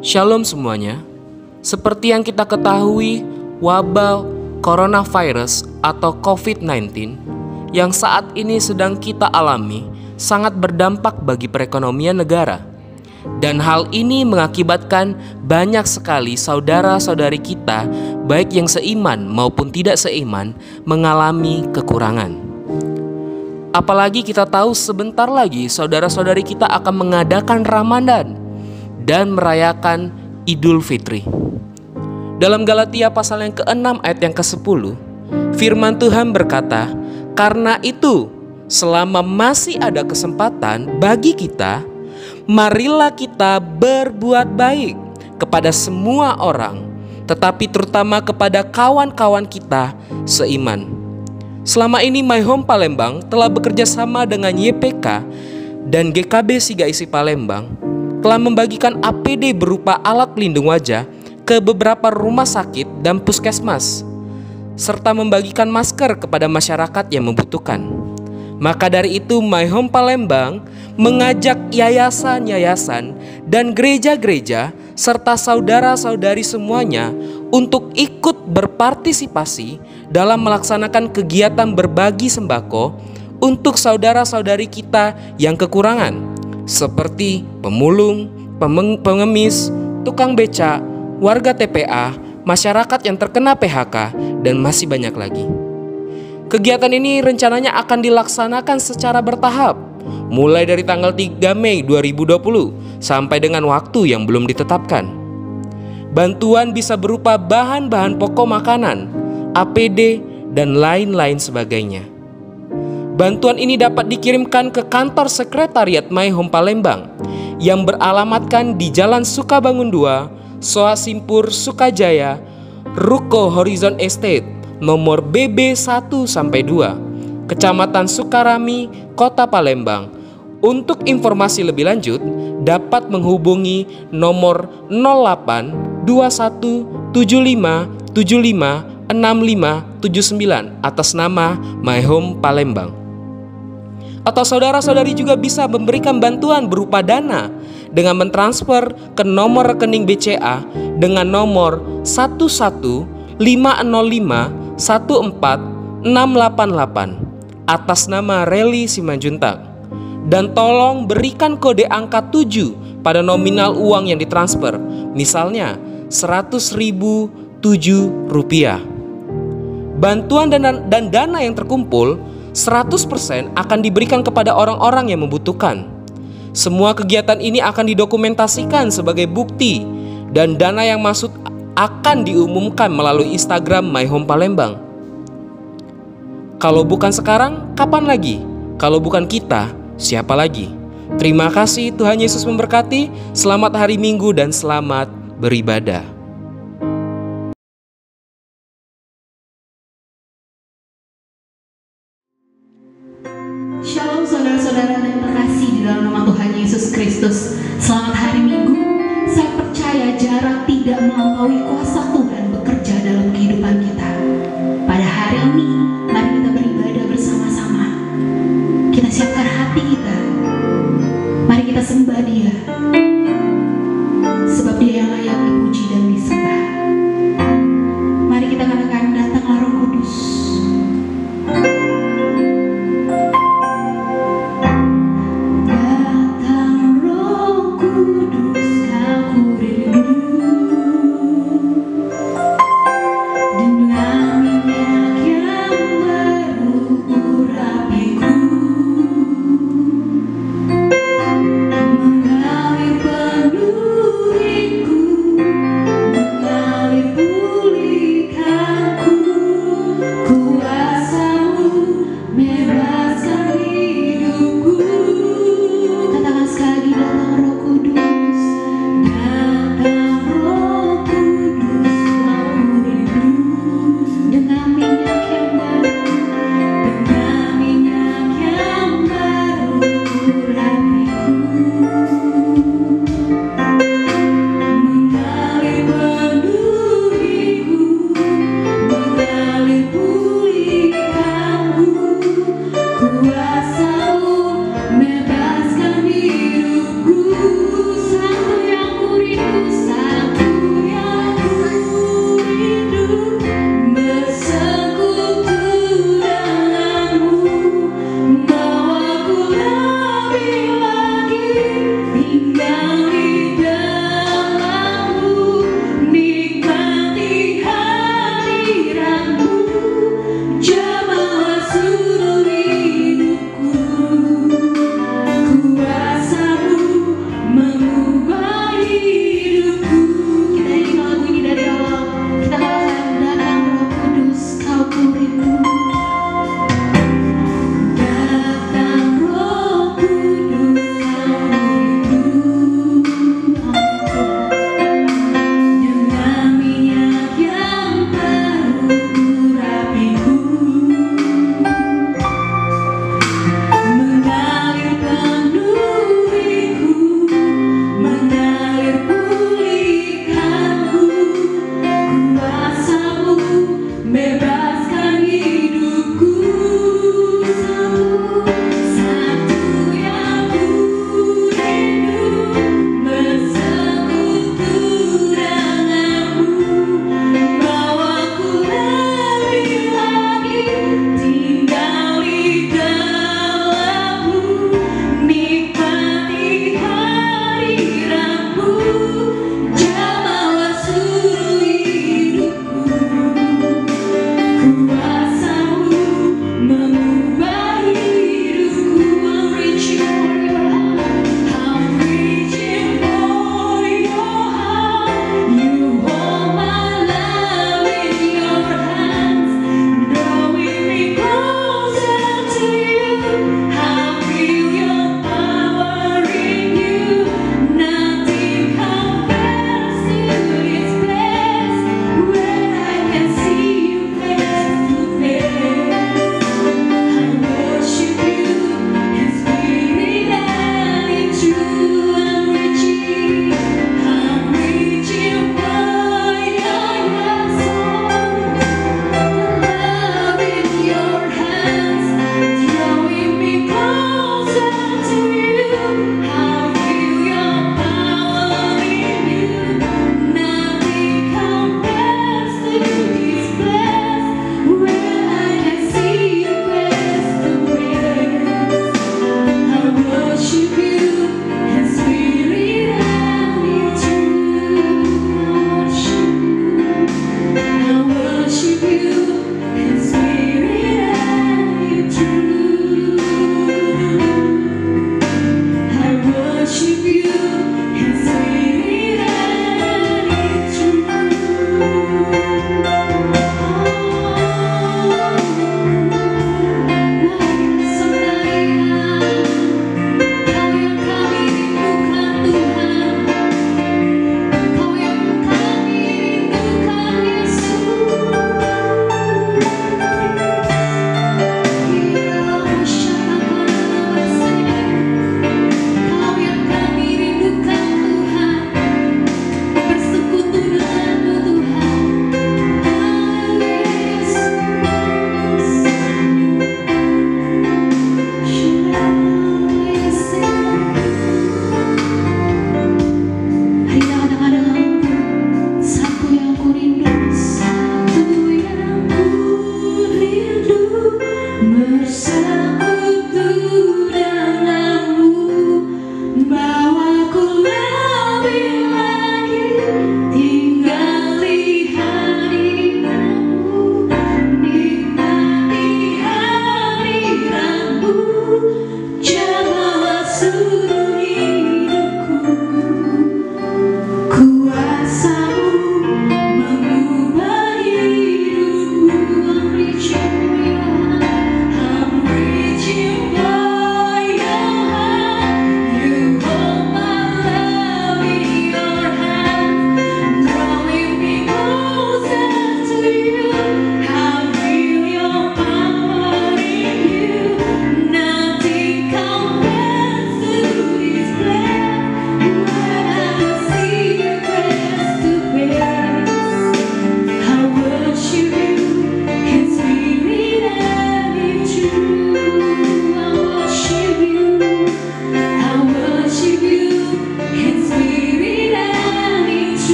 Shalom semuanya. Seperti yang kita ketahui, wabah coronavirus atau COVID-19 yang saat ini sedang kita alami sangat berdampak bagi perekonomian negara. Dan hal ini mengakibatkan banyak sekali saudara-saudari kita, baik yang seiman maupun tidak seiman, mengalami kekurangan. Apalagi kita tahu sebentar lagi saudara-saudari kita akan mengadakan Ramadan dan merayakan Idul Fitri. Dalam Galatia pasal yang ke-6 ayat yang ke-10, firman Tuhan berkata, "Karena itu, selama masih ada kesempatan bagi kita, marilah kita berbuat baik kepada semua orang, tetapi terutama kepada kawan-kawan kita seiman." Selama ini My Home Palembang telah bekerja sama dengan YPK dan GKB Sigaisi Palembang telah membagikan APD berupa alat pelindung wajah ke beberapa rumah sakit dan puskesmas, serta membagikan masker kepada masyarakat yang membutuhkan. Maka dari itu My Home Palembang mengajak yayasan-yayasan dan gereja-gereja serta saudara-saudari semuanya untuk ikut berpartisipasi dalam melaksanakan kegiatan berbagi sembako untuk saudara-saudari kita yang kekurangan, seperti pemulung, pengemis, tukang becak, warga TPA, masyarakat yang terkena PHK, dan masih banyak lagi. Kegiatan ini rencananya akan dilaksanakan secara bertahap, mulai dari tanggal 3 Mei 2020 sampai dengan waktu yang belum ditetapkan. Bantuan bisa berupa bahan-bahan pokok makanan, APD, dan lain-lain sebagainya. Bantuan ini dapat dikirimkan ke kantor sekretariat My Home Palembang yang beralamatkan di Jalan Sukabangun 2, Soa Simpur, Sukajaya, Ruko Horizon Estate, nomor BB 1-2, Kecamatan Sukarami, Kota Palembang. Untuk informasi lebih lanjut, dapat menghubungi nomor 08 21 75 75 65 79 atas nama My Home Palembang. Atau saudara-saudari juga bisa memberikan bantuan berupa dana dengan mentransfer ke nomor rekening BCA dengan nomor 11505146688 atas nama Reli Simanjuntak. Dan tolong berikan kode angka 7 pada nominal uang yang ditransfer, misalnya 100.007 rupiah. Bantuan dan dana yang terkumpul 100% akan diberikan kepada orang-orang yang membutuhkan. Semua kegiatan ini akan didokumentasikan sebagai bukti, dan dana yang masuk akan diumumkan melalui Instagram My Home Palembang. Kalau bukan sekarang, kapan lagi? Kalau bukan kita, siapa lagi? Terima kasih, Tuhan Yesus memberkati. Selamat hari Minggu dan selamat beribadah. Shalom saudara-saudara yang terkasih di dalam nama Tuhan Yesus Kristus. Selamat hari Minggu. Saya percaya jarak tidak melampaui kuasa Tuhan bekerja dalam kehidupan kita. Pada hari ini, mari kita beribadah bersama-sama. Kita siapkan hati kita. Mari kita sembah Dia, sebab Dia yang layak dipuji dan disembah. Mari kita katakan, datanglah Roh Kudus.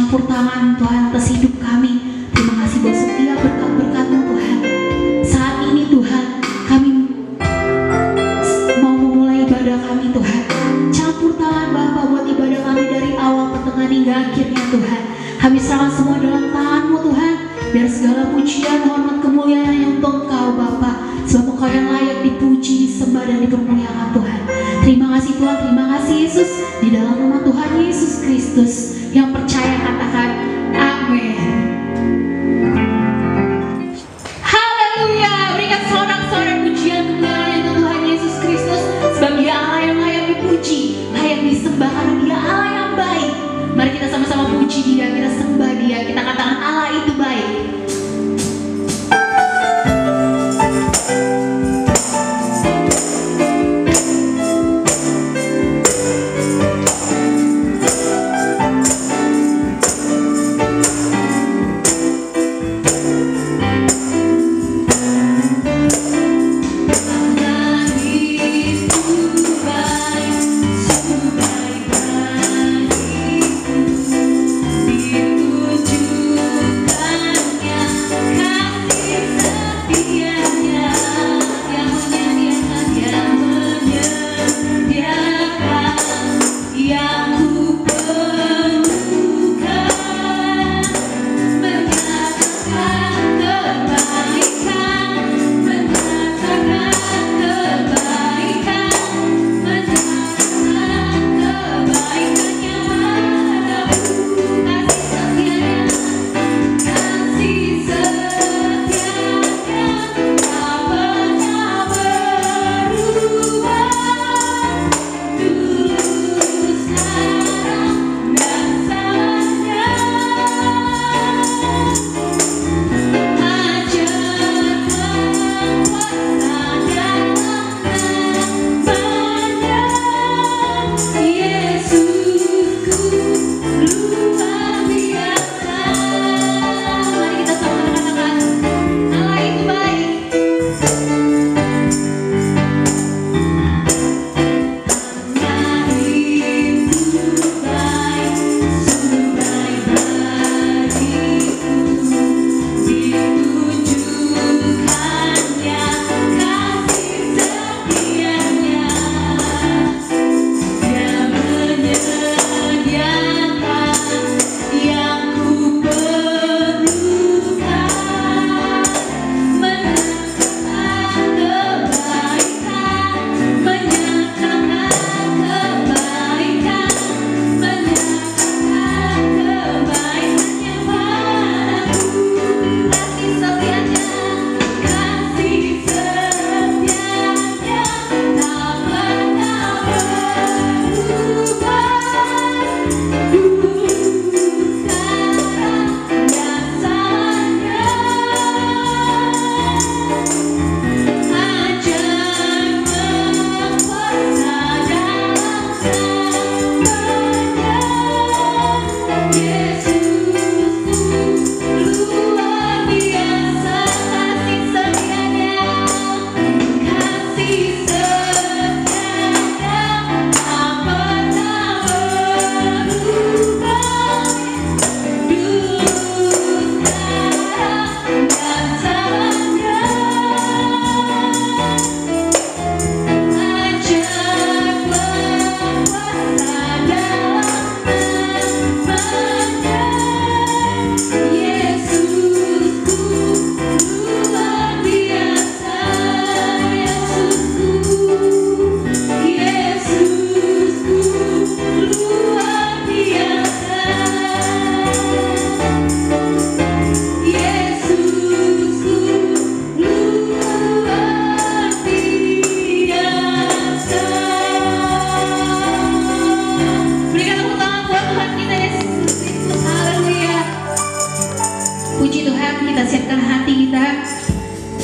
campur tangan Tuhan atas hidup kami. Terima kasih buat setiap berkat-berkat-Mu Tuhan. Saat ini Tuhan, kami mau memulai ibadah kami Tuhan. Campur tangan Bapa buat ibadah kami dari awal, pertengahan hingga akhirnya Tuhan. Kami serahkan semua dalam tangan-Mu Tuhan. Biar segala pujian, hormat, kemuliaan yang untuk Engkau Bapa. Sebab Engkau yang layak dipuji, disembah dan dipermuliakan Tuhan. Terima kasih Tuhan, terima kasih Yesus. Di dalam nama Tuhan Yesus Kristus, yang percaya katakan amin. Haleluya. Berikan sorak-sorai pujian kemuliaan yang Tuhan Yesus Kristus. Sebab Dia Allah yang layak dipuji, layak disembah, karena Dia Allah yang baik. Mari kita sama-sama puji Dia, kita sembah Dia, kita katakan Allah itu baik.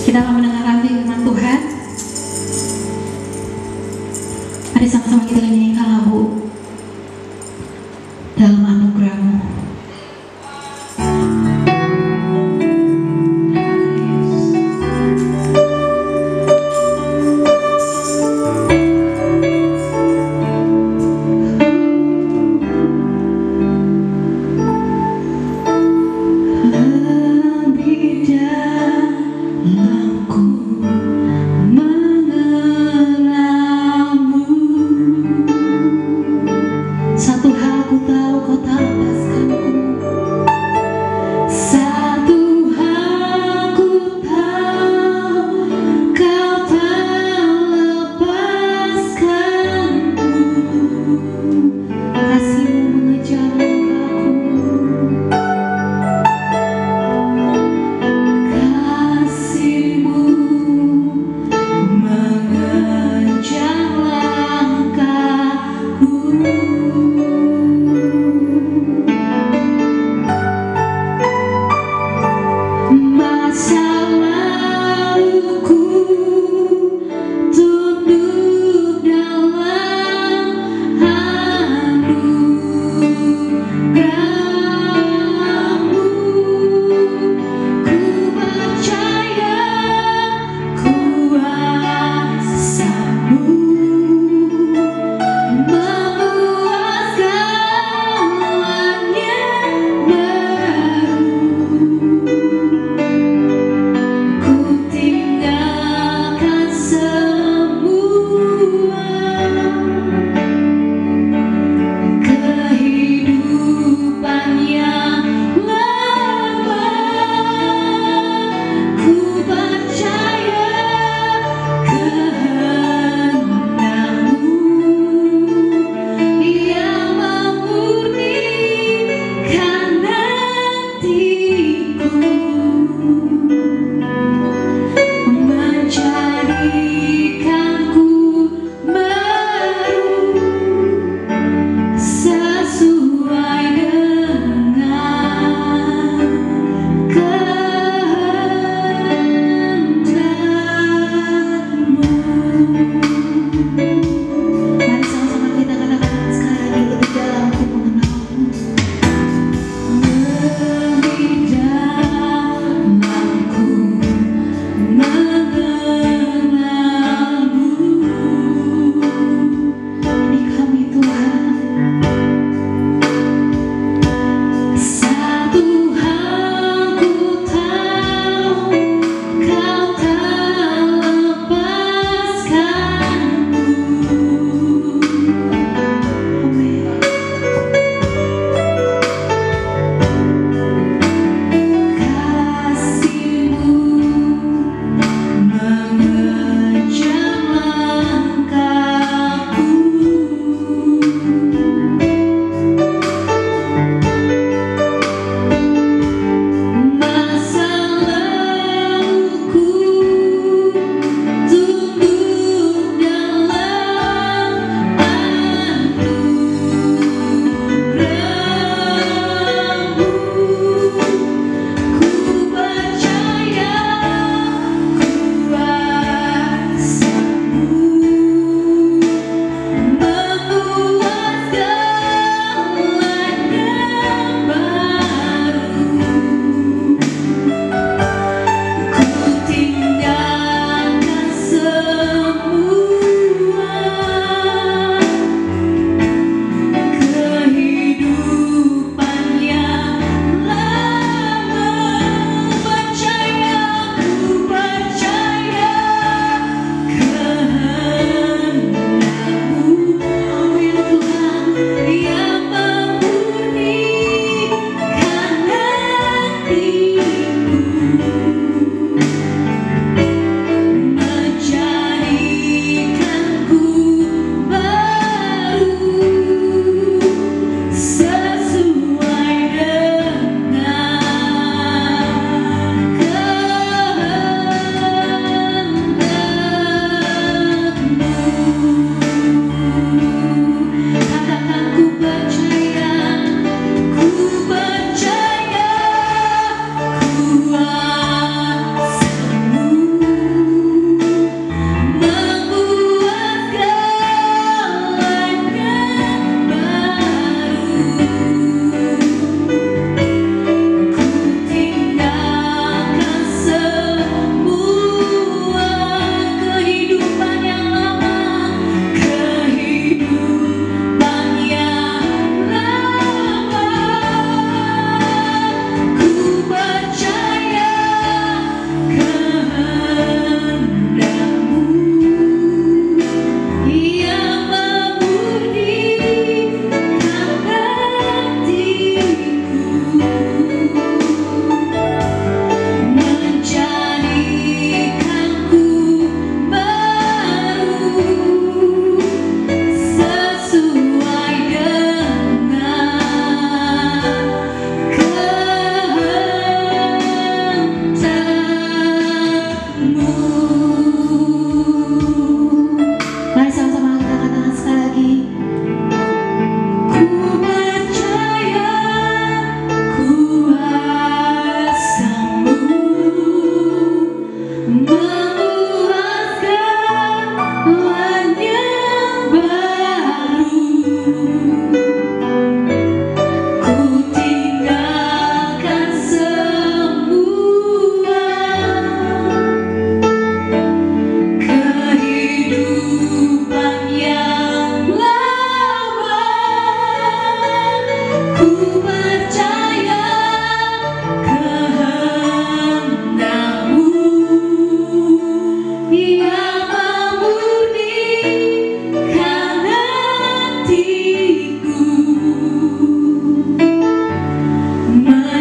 Kita akan mendengarkan firman Tuhan. Mari sama-sama kita nyanyikan lagu Dalam Anugerah-Mu.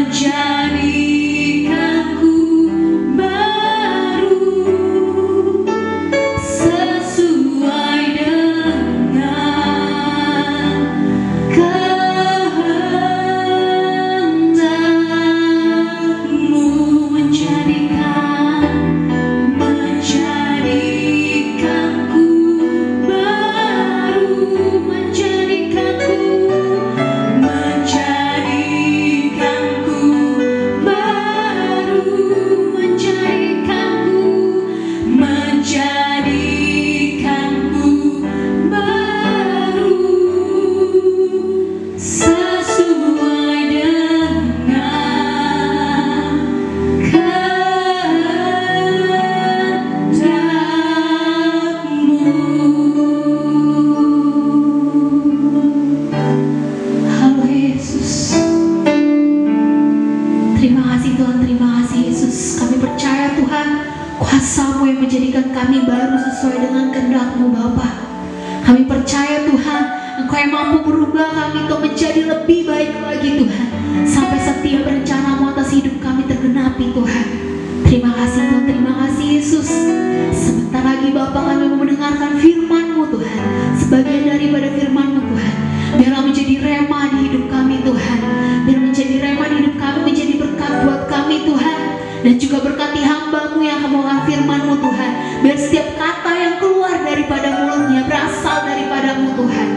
menjadikanku baru sesuai dengan kehendak-Mu, menjadikanku baru, menjadikanku baru sesuai dengan kehendak-Mu. Halo Yesus. Terima kasih Tuhan, terima kasih Yesus. Kami percaya Tuhan, kuasa-Mu yang menjadikan kami baru sesuai dengan kehendak-Mu Bapa. Kami percaya Tuhan, Engkau yang mampu merubah kami untuk menjadi lebih baik lagi Tuhan, sampai setiap rencana-Mu atas hidup kami tergenapi Tuhan. Terima kasih Tuhan, terima kasih Yesus. Sebentar lagi Bapa kami mau mendengarkan firman-Mu Tuhan. Sebagian daripada firman-Mu Tuhan, biarlah menjadi rema di hidup kami Tuhan. Biar menjadi rema di hidup kami, menjadi berkat buat kami Tuhan. Dan juga berkati hamba-Mu yang membawakan firman-Mu Tuhan. Biar setiap kata yang keluar daripada mulutnya berasal daripada-Mu Tuhan.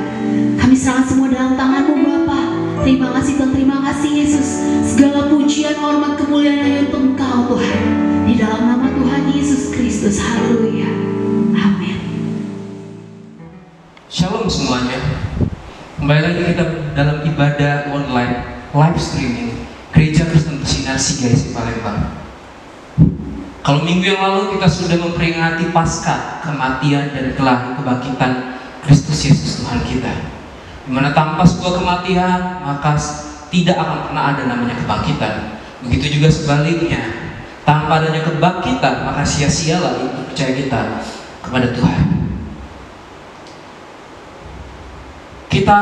Kami serahkan semua dalam tangan-Mu Bapa. Terima kasih Tuhan, terima kasih Yesus. Segala pujian, hormat, kemuliaan hanya untuk Engkau Tuhan. Di dalam nama Tuhan Yesus Kristus. Haleluya. Amin. Shalom semuanya. Kembali lagi kita dalam ibadah online live streaming Gereja Kristen Bersinar Sigaysi Palembang. Kalau minggu yang lalu kita sudah memperingati Paskah, kematian dan kebangkitan Kristus Yesus Tuhan kita, dimana tanpa sebuah kematian maka tidak akan pernah ada namanya kebangkitan. Begitu juga sebaliknya, tanpa adanya kebangkitan maka sia-sialah iman percaya kita kepada Tuhan. Kita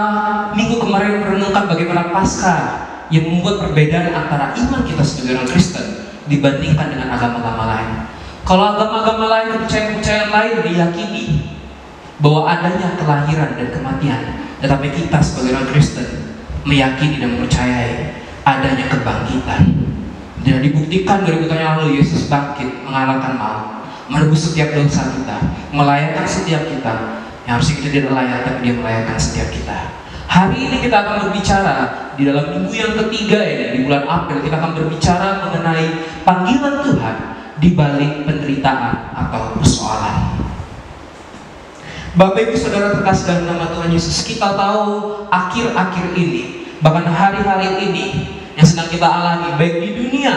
minggu kemarin merenungkan bagaimana Paskah yang membuat perbedaan antara iman kita sebagai orang Kristen dibandingkan dengan agama-agama lain. Kalau agama-agama lain, kepercayaan-kepercayaan lain diyakini bahwa adanya kelahiran dan kematian, tetapi kita sebagai orang Kristen meyakini dan mempercayai adanya kebangkitan. Dan dibuktikan 2000 tahun yang lalu Yesus bangkit, mengalahkan maut, menebus setiap dosa kita, melayakkan setiap kita yang harusnya kita tidak layak, tapi Dia melayakkan setiap kita. Hari ini kita akan berbicara di dalam minggu yang ketiga ini, di bulan April, kita akan berbicara mengenai panggilan Tuhan di balik penderitaan atau persoalan. Bapak Ibu Saudara terkasih dalam nama Tuhan Yesus, kita tahu akhir-akhir ini, bahkan hari-hari ini yang sedang kita alami, baik di dunia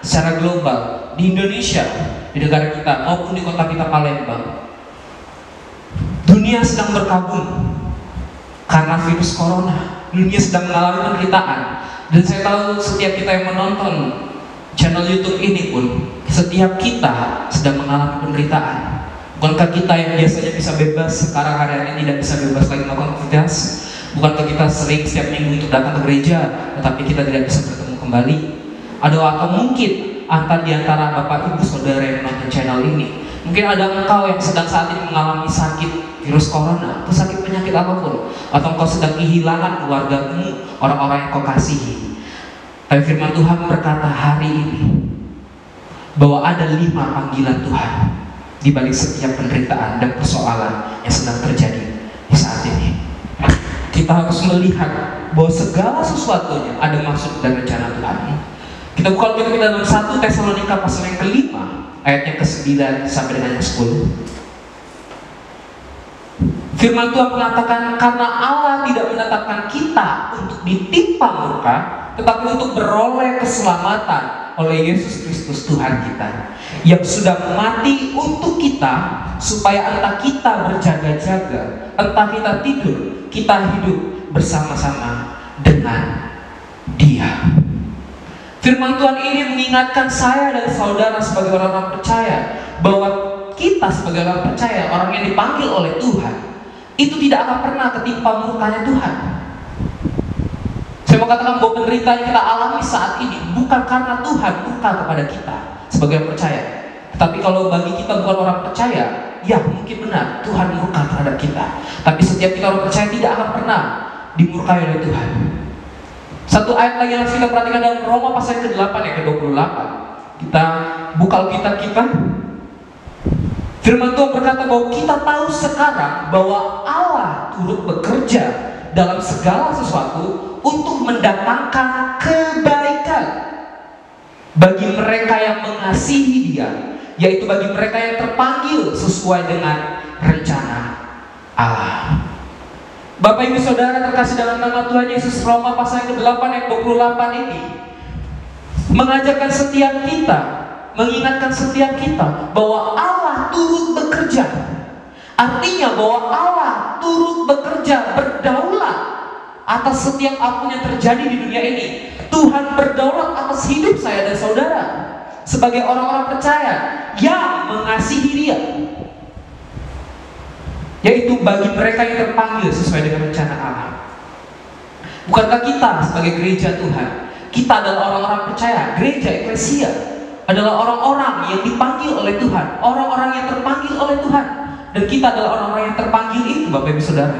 secara global, di Indonesia, di negara kita, maupun di kota kita Palembang, dunia sedang berkabung karena virus corona. Dunia sedang mengalami penderitaan. Dan saya tahu setiap kita yang menonton channel YouTube ini pun, setiap kita sedang mengalami penderitaan. Bukankah kita yang biasanya bisa bebas, sekarang hari-hari ini tidak bisa bebas lagi melakukan aktivitas? Bukankah kita sering setiap minggu untuk datang ke gereja, tetapi kita tidak bisa bertemu kembali? Atau mungkin di antara Bapak Ibu Saudara yang menonton channel ini, mungkin ada engkau yang sedang saat ini mengalami sakit virus corona, atau sakit penyakit apapun, atau engkau sedang kehilangan keluargamu, orang-orang yang kau kasihi. Tapi firman Tuhan berkata hari ini bahwa ada 5 panggilan Tuhan di balik setiap penderitaan dan persoalan yang sedang terjadi di saat ini. Kita harus melihat bahwa segala sesuatunya ada maksud dan rencana Tuhan. Kita buka Alkitab dalam 1 Tesalonika pasal yang ke-5 ayatnya ke-9 sampai dengan yang 10. Firman Tuhan mengatakan, karena Allah tidak menetapkan kita untuk ditimpa murka, tetapi untuk beroleh keselamatan oleh Yesus Kristus Tuhan kita, yang sudah mati untuk kita, supaya entah kita berjaga-jaga, entah kita tidur, kita hidup bersama-sama dengan Dia. Firman Tuhan ini mengingatkan saya dan saudara sebagai orang-orang percaya bahwa kita sebagai orang percaya, orang yang dipanggil oleh Tuhan, itu tidak akan pernah ketimpa murkanya Tuhan. Saya mau katakan bahwa penderitaan yang kita alami saat ini bukan karena Tuhan murka kepada kita sebagai orang percaya. Tapi kalau bagi kita bukan orang percaya, ya mungkin benar Tuhan murka terhadap kita. Tapi setiap kita orang percaya tidak akan pernah dimurkai oleh Tuhan. Satu ayat lagi yang harus kita perhatikan dalam Roma pasal ke-8 ayat ke-28. Kita buka Alkitab kita. Firman Tuhan berkata bahwa kita tahu sekarang bahwa Allah turut bekerja dalam segala sesuatu untuk mendatangkan kebaikan bagi mereka yang mengasihi Dia, yaitu bagi mereka yang terpanggil sesuai dengan rencana Allah. Bapak Ibu Saudara terkasih dalam nama Tuhan Yesus, Roma pasal ke-8 ayat 28 ini mengajarkan setiap kita, mengingatkan setiap kita bahwa Allah turut bekerja. Artinya bahwa Allah turut bekerja, berdaulat atas setiap apapun yang terjadi di dunia ini. Tuhan berdaulat atas hidup saya dan saudara sebagai orang-orang percaya yang mengasihi Dia, yaitu bagi mereka yang terpanggil sesuai dengan rencana Allah. Bukankah kita sebagai gereja Tuhan, kita adalah orang-orang percaya, gereja eklesia adalah orang-orang yang dipanggil oleh Tuhan, orang-orang yang terpanggil oleh Tuhan, dan kita adalah orang-orang yang terpanggil itu, Bapak Ibu Saudara.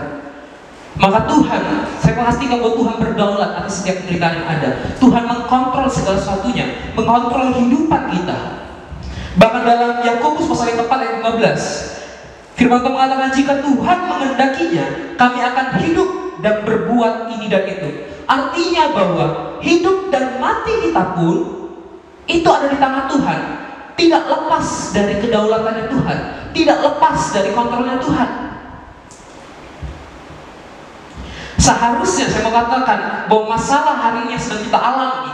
Maka Tuhan, saya pastikan bahwa Tuhan berdaulat atas setiap penderitaan yang ada. Tuhan mengkontrol segala sesuatunya, mengontrol kehidupan kita. Bahkan dalam Yakobus pasal yang keempat ayat 15, firman Tuhan mengatakan, jika Tuhan mengendakinya, kami akan hidup dan berbuat ini dan itu. Artinya bahwa hidup dan mati kita pun itu ada di tangan Tuhan, tidak lepas dari kedaulatannya Tuhan, tidak lepas dari kontrolnya Tuhan. Seharusnya saya mau katakan bahwa masalah hari ini yang sedang kita alami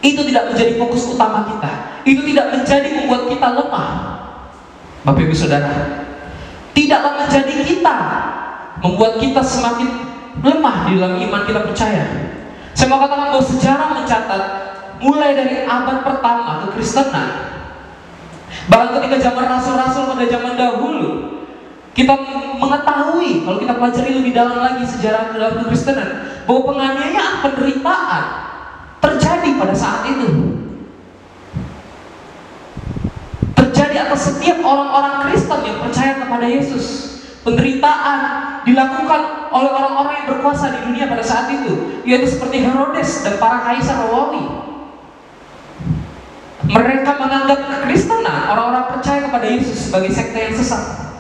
itu tidak menjadi fokus utama kita, itu tidak menjadi membuat kita lemah. Bapak Ibu Saudara, tidaklah menjadi kita membuat kita semakin lemah di dalam iman kita percaya. Saya mau katakan bahwa sejarah mencatat mulai dari abad pertama kekristenan, bahkan ketika zaman rasul-rasul pada zaman dahulu, kita mengetahui, kalau kita pelajari lebih dalam lagi sejarah dalam kekristenan, bahwa penganiayaan, penderitaan terjadi pada saat itu. Terjadi atas setiap orang-orang Kristen yang percaya kepada Yesus. Penderitaan dilakukan oleh orang-orang yang berkuasa di dunia pada saat itu, yaitu seperti Herodes dan para kaisar Romawi. Mereka menganggap kekristenan, orang-orang percaya kepada Yesus, sebagai sekte yang sesat.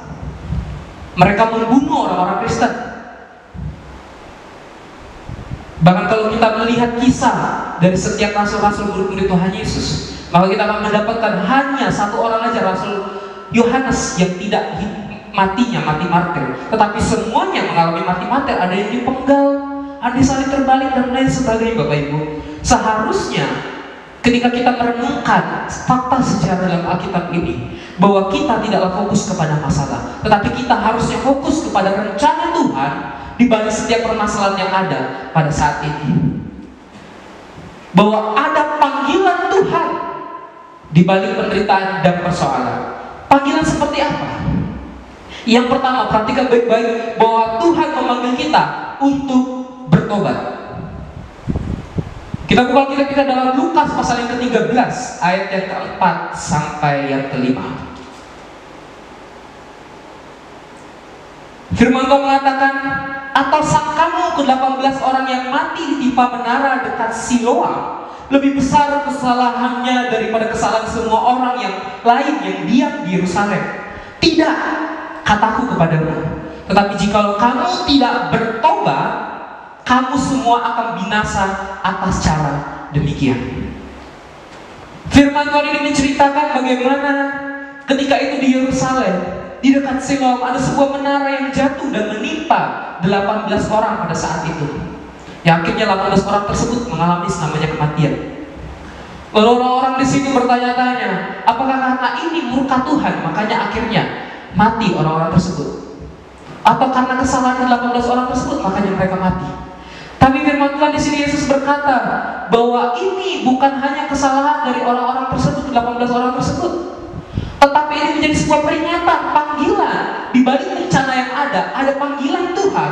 Mereka membunuh orang-orang Kristen. Bahkan kalau kita melihat kisah dari setiap rasul-rasul murid-murid Tuhan Yesus, maka kita akan mendapatkan hanya satu orang aja, Rasul Yohanes, yang tidak mati martir, tetapi semuanya mengalami mati martir. Ada yang dipenggal, ada yang salib terbalik, dan lain sebagainya. Bapak Ibu, seharusnya ketika kita merenungkan fakta sejarah dalam Alkitab ini, bahwa kita tidaklah fokus kepada masalah, tetapi kita harusnya fokus kepada rencana Tuhan di balik setiap permasalahan yang ada pada saat ini. Bahwa ada panggilan Tuhan di balik penderitaan dan persoalan. Panggilan seperti apa? Yang pertama, perhatikan baik-baik bahwa Tuhan memanggil kita untuk bertobat. Kita buka kita dalam Lukas pasal yang ke-13 ayat yang ke-4 sampai yang ke-5. Firman Tuhan mengatakan, atau sangkamu ke-18 orang yang mati ditimpa menara dekat Siloam lebih besar kesalahannya daripada kesalahan semua orang yang lain yang diam di Yerusalem? Tidak, kataku kepadamu, tetapi jikalau kamu tidak bertobat, kamu semua akan binasa atas cara demikian. Firman Tuhan ini menceritakan bagaimana ketika itu di Yerusalem, di dekat Siloam, ada sebuah menara yang jatuh dan menimpa 18 orang pada saat itu. Yang akhirnya 18 orang tersebut mengalami namanya kematian. Lalu orang-orang di situ bertanya-tanya, apakah karena ini murka Tuhan makanya akhirnya mati orang-orang tersebut? Atau karena kesalahan 18 orang tersebut makanya mereka mati? Tapi firman Tuhan di sini Yesus berkata bahwa ini bukan hanya kesalahan dari orang-orang tersebut, 18 orang tersebut, tetapi ini menjadi sebuah peringatan, panggilan di balik bencana yang ada panggilan Tuhan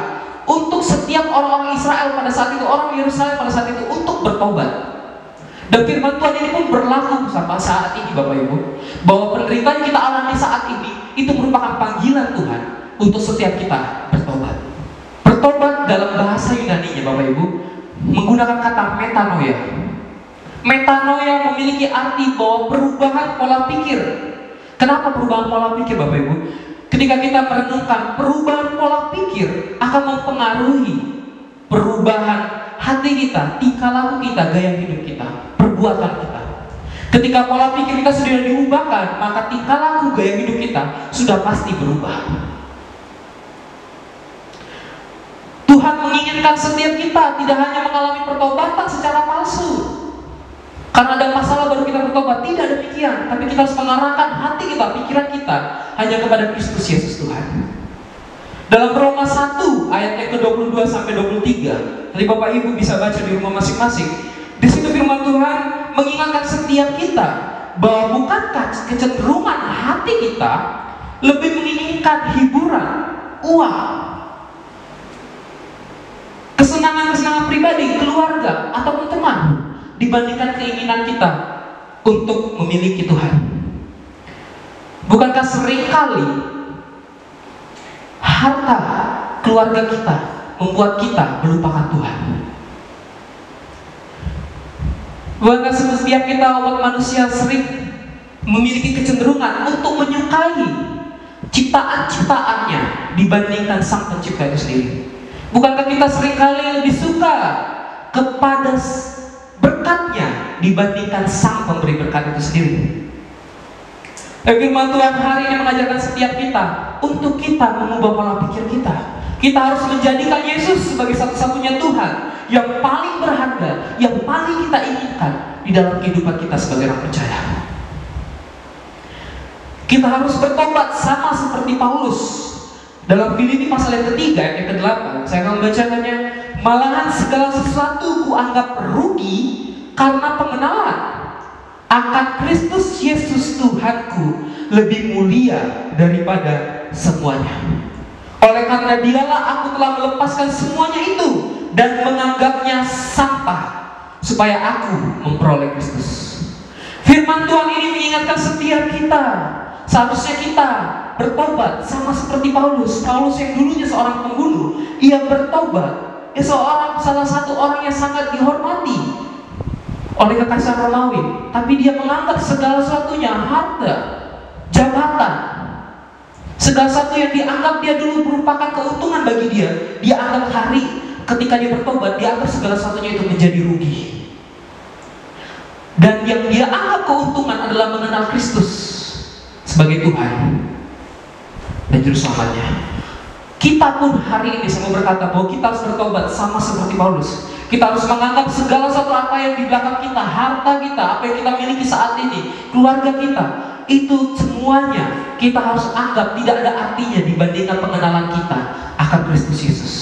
untuk setiap orang-orang Israel pada saat itu, orang Yerusalem pada saat itu untuk bertobat. Dan firman Tuhan ini pun berlaku sampai saat ini Bapak Ibu, bahwa penderitaan yang kita alami saat ini itu merupakan panggilan Tuhan untuk setiap kita bertobat. Bertobat dalam bahasa Yunani-nya Bapak Ibu menggunakan kata metanoia. Metanoia memiliki arti bahwa perubahan pola pikir. Kenapa perubahan pola pikir Bapak Ibu? Ketika kita merenungkan, perubahan pola pikir akan mempengaruhi perubahan hati kita, tingkah laku kita, gaya hidup kita, perbuatan kita. Ketika pola pikir kita sudah diubahkan, maka tingkah laku, gaya hidup kita sudah pasti berubah. Tuhan menginginkan setiap kita tidak hanya mengalami pertobatan secara palsu, karena ada masalah baru kita bertobat. Tidak demikian, tapi kita harus mengarahkan hati kita, pikiran kita hanya kepada Kristus Yesus Tuhan. Dalam Roma 1 ayat yang ke-22 sampai 23, nanti Bapak Ibu bisa baca di rumah masing-masing. Di situ firman Tuhan mengingatkan setiap kita bahwa bukankah kecenderungan hati kita lebih menginginkan hiburan, uang, kesenangan-kesenangan pribadi, keluarga, ataupun teman dibandingkan keinginan kita untuk memiliki Tuhan. Bukankah seringkali harta keluarga kita membuat kita melupakan Tuhan? Bukankah setiap kita umat manusia sering memiliki kecenderungan untuk menyukai ciptaan-ciptaannya dibandingkan Sang Pencipta itu sendiri? Bukankah kita seringkali lebih suka kepada berkatnya dibandingkan Sang Pemberi berkat itu sendiri? Firman Tuhan hari ini mengajarkan setiap kita untuk kita mengubah pola pikir kita. Kita harus menjadikan Yesus sebagai satu-satunya Tuhan yang paling berharga, yang paling kita inginkan di dalam kehidupan kita sebagai orang percaya. Kita harus bertobat sama seperti Paulus. Dalam Filipi pasal yang ketiga, ayat yang ke-8, saya akan membacakannya. Malahan segala sesuatu kuanggap rugi karena pengenalan akan Kristus Yesus Tuhanku lebih mulia daripada semuanya. Oleh karena dialah aku telah melepaskan semuanya itu dan menganggapnya sampah supaya aku memperoleh Kristus. Firman Tuhan ini mengingatkan setiap kita, seharusnya kita bertobat sama seperti Paulus. Paulus yang dulunya seorang pembunuh, ia bertobat. Salah satu orang yang sangat dihormati oleh kekaisaran Romawi, tapi dia menganggap segala sesuatunya, harta, jabatan, segala sesuatu yang dianggap dia dulu merupakan keuntungan bagi dia, dia anggap hari ketika dia bertobat, dia anggap segala sesuatunya itu menjadi rugi. Dan yang dia anggap keuntungan adalah mengenal Kristus sebagai Tuhan dan Juru Selamatnya. Kita pun hari ini saya mau berkata bahwa kita harus bertobat sama seperti Paulus. Kita harus menganggap segala sesuatu apa yang di belakang kita, harta kita, apa yang kita miliki saat ini, keluarga kita, itu semuanya kita harus anggap tidak ada artinya dibandingkan pengenalan kita akan Kristus Yesus.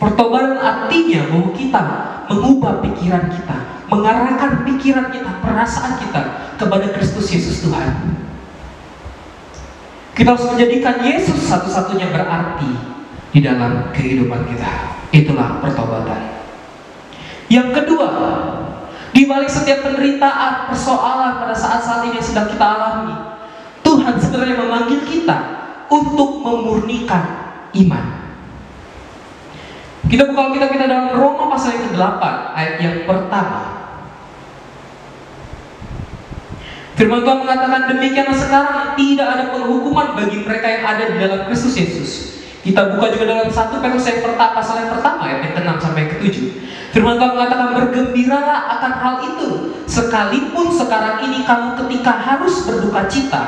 Pertobatan artinya bahwa kita mengubah pikiran kita, mengarahkan pikiran kita, perasaan kita kepada Kristus Yesus Tuhan. Kita harus menjadikan Yesus satu-satunya berarti di dalam kehidupan kita. Itulah pertobatan. Yang kedua, di balik setiap penderitaan, persoalan pada saat-saat ini yang sedang kita alami, Tuhan sebenarnya memanggil kita untuk memurnikan iman. Kita buka Alkitab kita dalam Roma pasal yang ke-8 ayat yang pertama. Firman Tuhan mengatakan, demikianlah sekarang tidak ada penghukuman bagi mereka yang ada di dalam Kristus Yesus. Kita buka juga dalam 1 Petrus yang pertama, pasal yang pertama ayat yang ke-6 sampai yang ke-7. Firman Tuhan mengatakan, bergembiralah akan hal itu, sekalipun sekarang ini kamu ketika harus berduka cita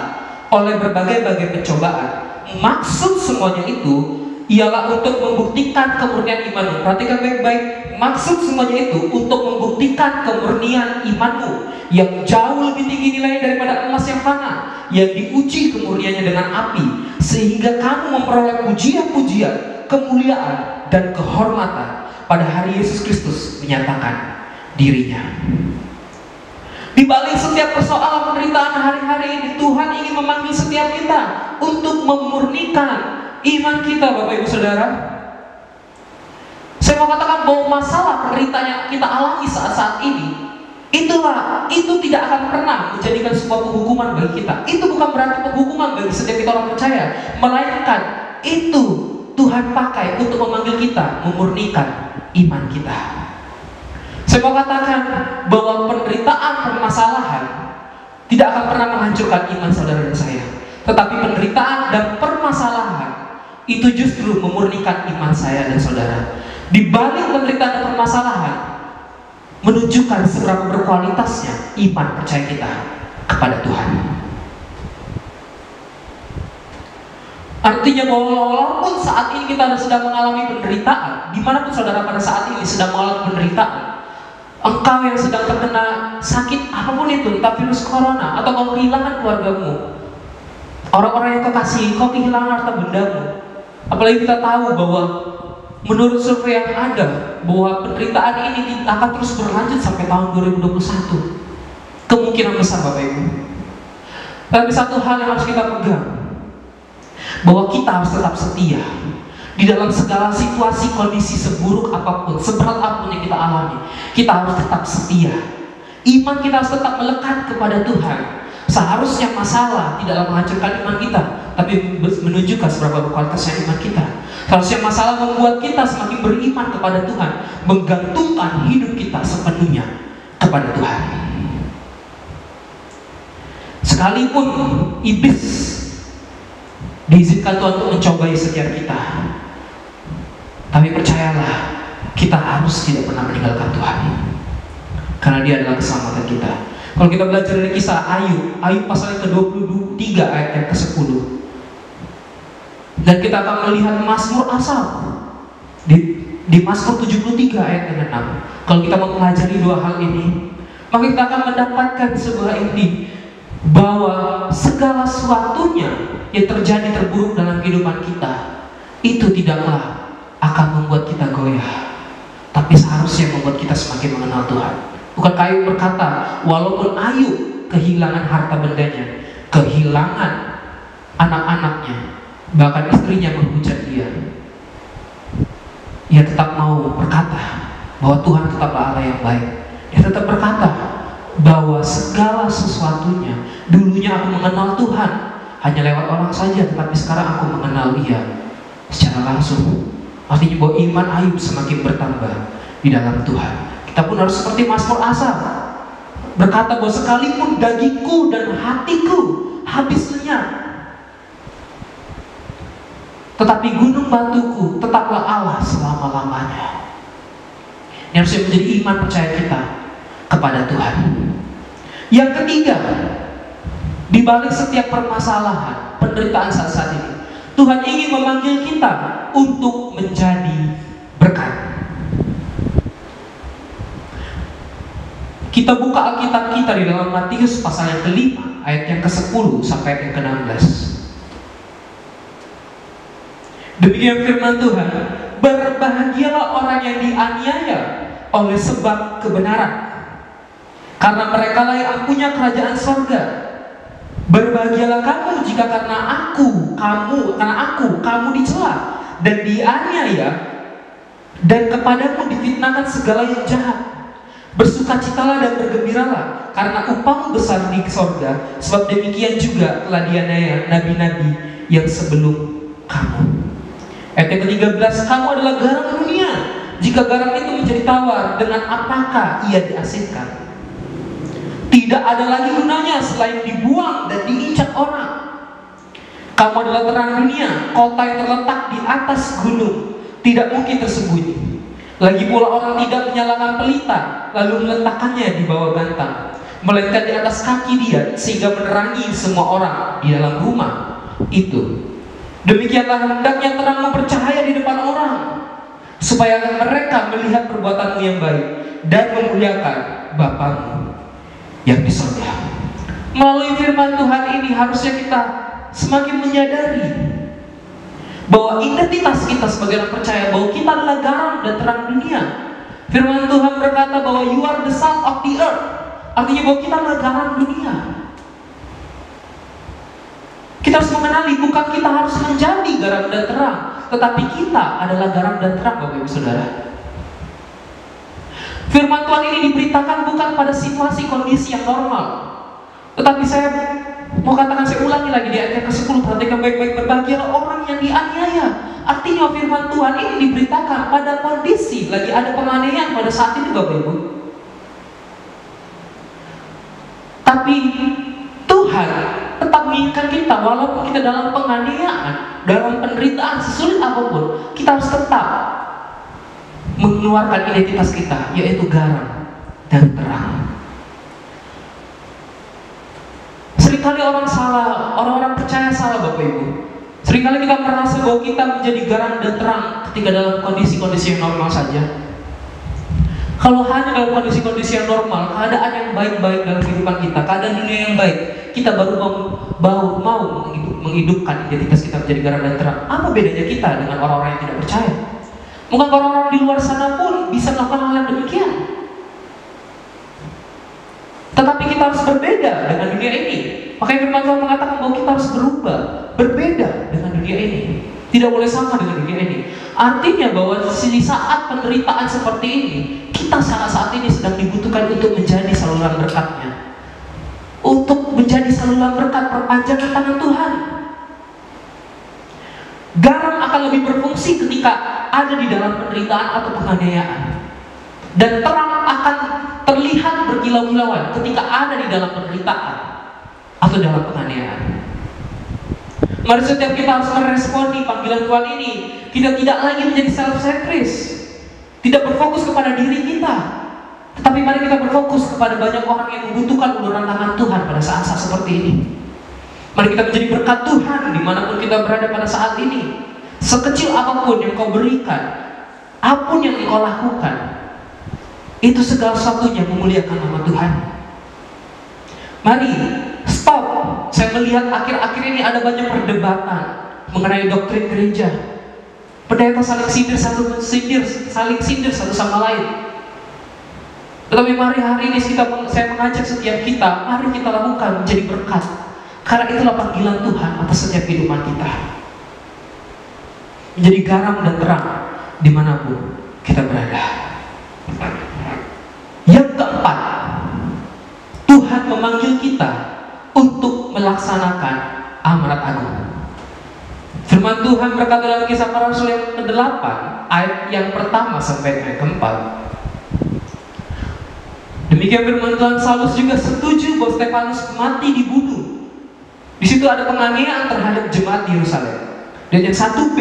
oleh berbagai-bagai pencobaan. Maksud semuanya itu ialah untuk membuktikan kemurnian imanmu. Perhatikan baik-baik, maksud semuanya itu untuk membuktikan kemurnian imanmu yang jauh lebih tinggi nilainya daripada emas yang fana, yang diuji kemurniannya dengan api, sehingga kamu memperoleh pujian-pujian, kemuliaan, dan kehormatan pada hari Yesus Kristus menyatakan dirinya. Di balik setiap persoalan penderitaan hari-hari ini, Tuhan ingin memanggil setiap kita untuk memurnikan iman kita, Bapak Ibu Saudara. Saya mau katakan bahwa masalah penderitaan yang kita alami saat-saat ini Itu tidak akan pernah menjadikan sebuah penghukuman bagi kita. Itu bukan berarti penghukuman bagi setiap kita orang percaya, melainkan itu Tuhan pakai untuk memanggil kita, memurnikan iman kita. Saya mau katakan bahwa penderitaan, permasalahan tidak akan pernah menghancurkan iman saudara dan saya. Tetapi penderitaan dan permasalahan itu justru memurnikan iman saya dan saudara. Di balik penderitaan dan permasalahan menunjukkan seberapa berkualitasnya iman percaya kita kepada Tuhan. Artinya bahwa walaupun saat ini kita sedang mengalami penderitaan, dimanapun saudara pada saat ini sedang mengalami penderitaan, engkau yang sedang terkena sakit apapun itu, entah virus corona atau kau kehilangan keluargamu, orang-orang yang kau kasihi, kau kehilangan harta bendamu. Apalagi kita tahu bahwa menurut survei yang ada bahwa penderitaan ini akan terus berlanjut sampai tahun 2021. Kemungkinan besar Bapak Ibu. Tapi satu hal yang harus kita pegang, bahwa kita harus tetap setia di dalam segala situasi, kondisi seburuk apapun, seberat apapun yang kita alami. Kita harus tetap setia. Iman kita harus tetap melekat kepada Tuhan. Seharusnya masalah tidaklah menghancurkan iman kita, tapi menunjukkan seberapa berkualitasnya iman kita. Seharusnya masalah membuat kita semakin beriman kepada Tuhan, menggantungkan hidup kita sepenuhnya kepada Tuhan. Sekalipun iblis diizinkan Tuhan untuk mencobai setiap kita, tapi percayalah, kita harus tidak pernah meninggalkan Tuhan, karena Dia adalah keselamatan kita. Kalau kita belajar dari kisah Ayub pasal yang ke-23 ayat yang ke-10, dan kita akan melihat Mazmur Asaf di Mazmur 73 ayat yang ke-6. Kalau kita mempelajari dua hal ini, maka kita akan mendapatkan sebuah inti bahwa segala sesuatunya yang terjadi terburuk dalam kehidupan kita itu tidaklah akan membuat kita goyah, tapi seharusnya membuat kita semakin mengenal Tuhan. Bukan Ayub berkata, walaupun Ayub kehilangan harta bendanya, kehilangan anak-anaknya, bahkan istrinya menghujat dia, ia tetap mau berkata bahwa Tuhan tetaplah Allah yang baik. Dia tetap berkata bahwa segala sesuatunya, dulunya aku mengenal Tuhan hanya lewat orang saja, tetapi sekarang aku mengenal Dia secara langsung. Artinya bahwa iman Ayub semakin bertambah di dalam Tuhan. Kita pun harus seperti Mazmur Asaf, berkata bahwa sekalipun dagingku dan hatiku habis lenyap, tetapi gunung batuku tetaplah Allah selama-lamanya. Ini harusnya menjadi iman percaya kita kepada Tuhan. Yang ketiga, di balik setiap permasalahan, penderitaan saat ini, Tuhan ingin memanggil kita untuk menjadi berkat. Kita buka Alkitab kita di dalam Matius pasal yang ke-5 ayat yang ke-10 sampai ayat yang ke-16. Demikian firman Tuhan, berbahagialah orang yang dianiaya oleh sebab kebenaran, karena merekalah yang punya kerajaan surga. Berbahagialah kamu jika karena kamu dicela dan dianiaya, dan kepadamu difitnahkan segala yang jahat. Bersukacitalah dan bergembiralah, karena upahmu besar di sorga, sebab demikian juga telah dianiaya nabi-nabi yang sebelum kamu. Ayat yang ke-13, kamu adalah garam dunia. Jika garam itu menjadi tawar, dengan apakah ia diasinkan? Tidak ada lagi gunanya selain dibuang dan diinjak orang. Kamu adalah terang dunia, kota yang terletak di atas gunung, tidak mungkin tersembunyi. Lagi pula orang tidak menyalakan pelita lalu meletakkannya di bawah bantal, melainkan di atas kaki dia, sehingga menerangi semua orang di dalam rumah itu. Demikianlah hendaknya terangmu bercahaya di depan orang, supaya mereka melihat perbuatanmu yang baik dan memuliakan Bapamu yang di surga. Melalui firman Tuhan ini harusnya kita semakin menyadari bahwa identitas kita sebagai orang percaya, bahwa kita adalah garam dan terang dunia. Firman Tuhan berkata bahwa you are the salt of the earth. Artinya bahwa kita adalah garam dunia. Kita harus mengenali, bukan kita harus menjadi garam dan terang, tetapi kita adalah garam dan terang, Bapak Ibu Saudara. Firman Tuhan ini diberitakan bukan kita pada situasi kondisi yang normal. Tetapi saya mau katakan, saya ulangi lagi di ayat ke-10, perhatikan baik-baik, berbahagialah orang yang dianiaya. Artinya firman Tuhan ini diberitakan pada kondisi lagi ada penganiayaan pada saat ini, Bapak Ibu. Tapi Tuhan tetap menginginkan kita, walaupun kita dalam penganiayaan, dalam penderitaan sesulit apapun, kita harus tetap mengeluarkan identitas kita, yaitu garam dan terang. Seringkali orang salah, orang-orang percaya salah, Bapak Ibu. Seringkali kita merasa bahwa kita menjadi garam dan terang ketika dalam kondisi-kondisi yang normal saja. Kalau hanya dalam kondisi-kondisi yang normal, keadaan yang baik-baik dalam kehidupan kita, keadaan dunia yang baik, kita baru mau menghidupkan identitas kita menjadi garam dan terang. Apa bedanya kita dengan orang-orang yang tidak percaya? Mungkin orang-orang di luar sana pun bisa melakukan hal yang demikian. Tetapi kita harus berbeda dengan dunia ini. Makanya firman Tuhan mengatakan bahwa kita harus berubah, berbeda dengan dunia ini. Tidak boleh sama dengan dunia ini. Artinya bahwa di saat penderitaan seperti ini, kita saat ini sedang dibutuhkan untuk menjadi saluran berkatnya, untuk menjadi saluran berkat perpanjangan tangan Tuhan. Garam akan lebih berfungsi ketika ada di dalam penderitaan atau penganiayaan, dan terang akan terlihat berkilau-kilauan ketika ada di dalam penderitaan atau dalam penganiayaan. Mari setiap kita harus meresponi panggilan Tuhan ini. Kita tidak lagi menjadi self-centris, tidak berfokus kepada diri kita, tetapi mari kita berfokus kepada banyak orang yang membutuhkan uluran tangan Tuhan pada saat-saat seperti ini. Mari kita menjadi berkat Tuhan dimanapun kita berada pada saat ini. Sekecil apapun yang kau berikan, apapun yang kau lakukan, itu segala sesuatunya memuliakan nama Tuhan. Mari stop. Saya melihat akhir-akhir ini ada banyak perdebatan mengenai doktrin gereja. Pendeta saling sindir satu sama lain. Tetapi mari hari ini saya mengajak setiap kita, mari kita lakukan menjadi berkat. Karena itulah panggilan Tuhan atas setiap kehidupan kita. Menjadi garam dan terang dimanapun kita berada. Yang keempat, Tuhan memanggil kita untuk melaksanakan amanat agung. Firman Tuhan berkata dalam Kisah Para Rasul yang ke-8, ayat yang pertama sampai ayat ke-4. Demikian firman Tuhan, Saulus juga setuju bahwa Stefanus mati dibunuh. Di situ ada penganiayaan terhadap jemaat di Yerusalem. Dan yang 1b,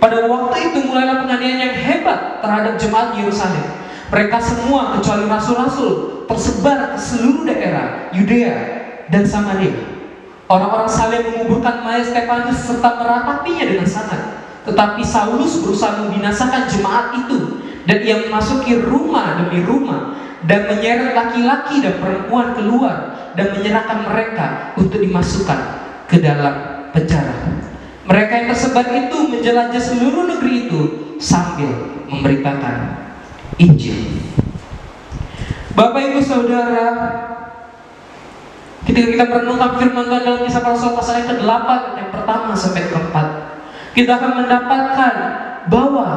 pada waktu itu mulailah penganiayaan yang hebat terhadap jemaat di Yerusalem. Mereka semua kecuali rasul-rasul tersebar ke seluruh daerah Yudea dan Samaria. Orang-orang Salem menguburkan mayat Stefanus serta meratapinya dengan sangat. Tetapi Saulus berusaha membinasakan jemaat itu, dan ia memasuki rumah demi rumah dan menyeret laki-laki dan perempuan keluar dan menyerahkan mereka untuk dimasukkan ke dalam penjara. Mereka yang tersebar itu menjelajah seluruh negeri itu sambil memberitakan Injil. Bapak Ibu Saudara, ketika kita merenungkan firman Tuhan dalam Kisah Para Rasul pasal yang ke-8 yang pertama sampai ke-4, kita akan mendapatkan bahwa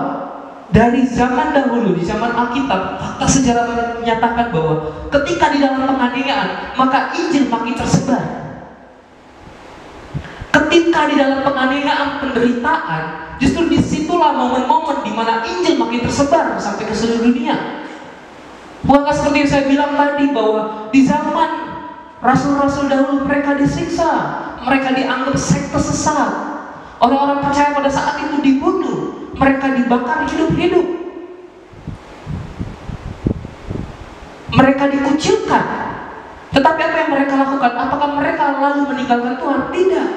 dari zaman dahulu, di zaman Alkitab, fakta sejarah menyatakan bahwa ketika di dalam penganiayaan, maka Injil makin tersebar. Ketika di dalam penganiayaan, penderitaan, justru disitulah momen-momen di mana Injil makin tersebar sampai ke seluruh dunia. Bukankah seperti yang saya bilang tadi bahwa di zaman rasul-rasul dahulu mereka disiksa, mereka dianggap sekte sesat, orang-orang percaya pada saat itu dibunuh, mereka dibakar hidup-hidup, mereka dikucilkan. Tetapi apa yang mereka lakukan? Apakah mereka lalu meninggalkan Tuhan? Tidak.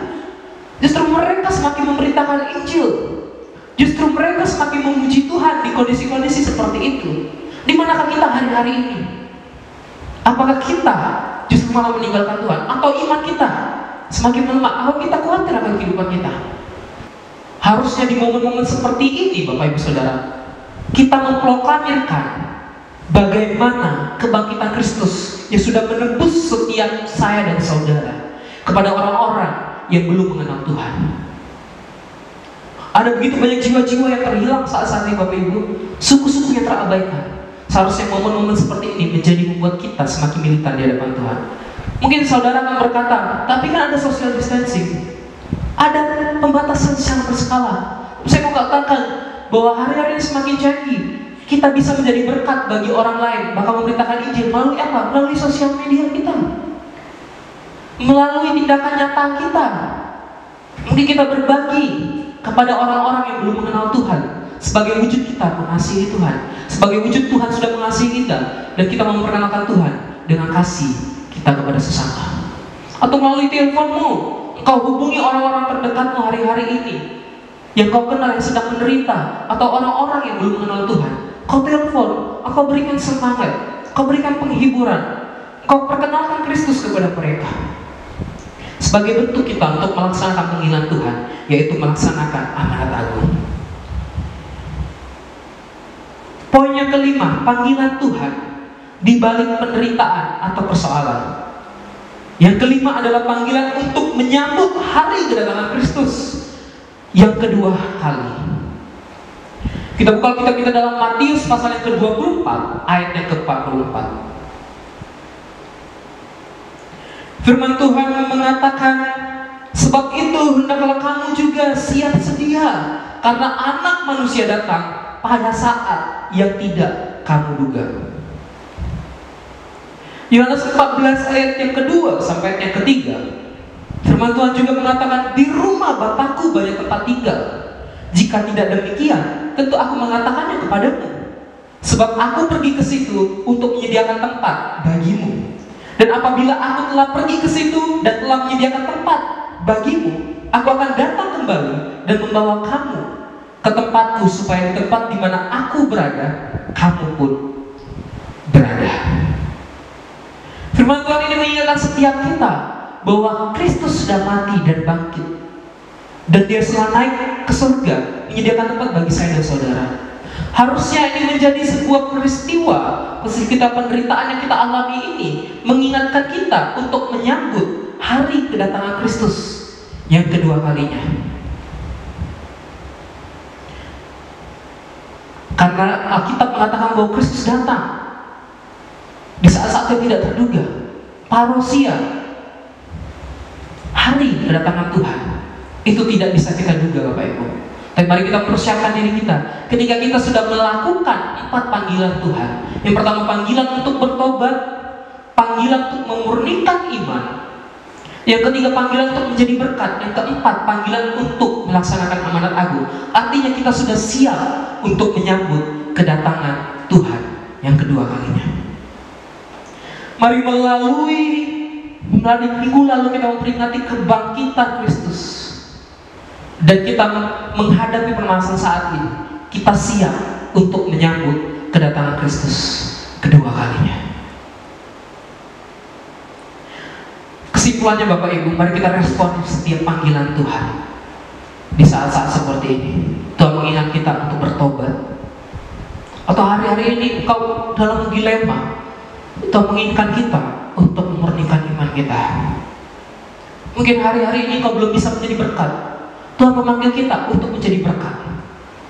Justru mereka semakin memberitakan Injil. Justru mereka semakin memuji Tuhan di kondisi-kondisi seperti itu. Di manakah kita hari-hari ini? Apakah kita justru malah meninggalkan Tuhan? Atau iman kita semakin melemah? Atau kita khawatir akan kehidupan kita? Harusnya di momen-momen seperti ini, Bapak Ibu Saudara, kita memproklamirkan bagaimana kebangkitan Kristus yang sudah menebus setiap saya dan saudara kepada orang-orang yang belum mengenal Tuhan. Ada begitu banyak jiwa-jiwa yang terhilang saat ini, Bapak Ibu. Suku-suku yang terabaikan, Seharusnya momen-momen seperti ini menjadi membuat kita semakin militan di hadapan Tuhan. Mungkin saudara akan berkata, tapi kan ada social distancing, ada pembatasan secara berskala. Saya mau katakan bahwa hari-hari ini semakin canggih. Kita bisa menjadi berkat bagi orang lain, bahkan memberitakan Injil melalui apa? Melalui sosial media kita, melalui tindakan nyata kita. Mungkin kita berbagi kepada orang-orang yang belum mengenal Tuhan, sebagai wujud kita mengasihi Tuhan, sebagai wujud Tuhan sudah mengasihi kita, dan kita memperkenalkan Tuhan dengan kasih kita kepada sesama. Atau melalui teleponmu, engkau hubungi orang-orang terdekatmu hari-hari ini yang kau kenal yang sedang menderita, atau orang-orang yang belum mengenal Tuhan. Kau telepon, kau berikan semangat, kau berikan penghiburan, kau perkenalkan Kristus kepada mereka. Sebagai bentuk kita untuk melaksanakan panggilan Tuhan, yaitu melaksanakan amanat agung. Poin yang kelima, panggilan Tuhan di balik penderitaan atau persoalan. Yang kelima adalah panggilan untuk menyambut hari kedatangan Kristus yang kedua kali. Kita buka kitab kita dalam Matius pasal yang ke-24 ayat yang ke-44. Firman Tuhan mengatakan, sebab itu hendaklah kamu juga siap sedia, karena Anak Manusia datang pada saat yang tidak kamu duga. Yohanes 14 ayat yang kedua sampai ayat yang ketiga, firman Tuhan juga mengatakan, di rumah Bapakku banyak tempat tinggal. Jika tidak demikian, tentu aku mengatakannya kepadamu. Sebab aku pergi ke situ untuk menyediakan tempat bagimu. Dan apabila aku telah pergi ke situ dan telah menyediakan tempat bagimu, aku akan datang kembali dan membawa kamu ke tempatku, supaya di tempat di mana aku berada, kamu pun berada. Firman Tuhan ini mengingatkan setiap kita bahwa Kristus sudah mati dan bangkit, dan Dia telah naik ke surga menyediakan tempat bagi saya dan saudara. Harusnya ini menjadi sebuah peristiwa kita penderitaan yang kita alami ini mengingatkan kita untuk menyambut hari kedatangan Kristus yang kedua kalinya. Karena Alkitab mengatakan bahwa Kristus datang di saat-saat yang tidak terduga, parousia, hari kedatangan Tuhan. Itu tidak bisa kita duga, Bapak Ibu. Tapi mari kita persiapkan diri kita ketika kita sudah melakukan 4 panggilan Tuhan. Yang pertama, panggilan untuk bertobat, panggilan untuk memurnikan iman. Yang ketiga, panggilan untuk menjadi berkat. Yang keempat, panggilan untuk melaksanakan amanat agung. Artinya kita sudah siap untuk menyambut kedatangan Tuhan yang kedua kalinya. Mari melalui minggu lalu kita memperingati kebangkitan Kristus, dan kita menghadapi permasalahan saat ini, kita siap untuk menyambut kedatangan Kristus kedua kalinya. Kesimpulannya Bapak Ibu, mari kita respon setiap panggilan Tuhan di saat-saat seperti ini. Tuhan mengingat kita untuk bertobat, atau hari-hari ini engkau dalam dilema, Tuhan menginginkan kita untuk memurnikan iman kita. Mungkin hari-hari ini engkau belum bisa menjadi berkat, Tuhan memanggil kita untuk menjadi berkat.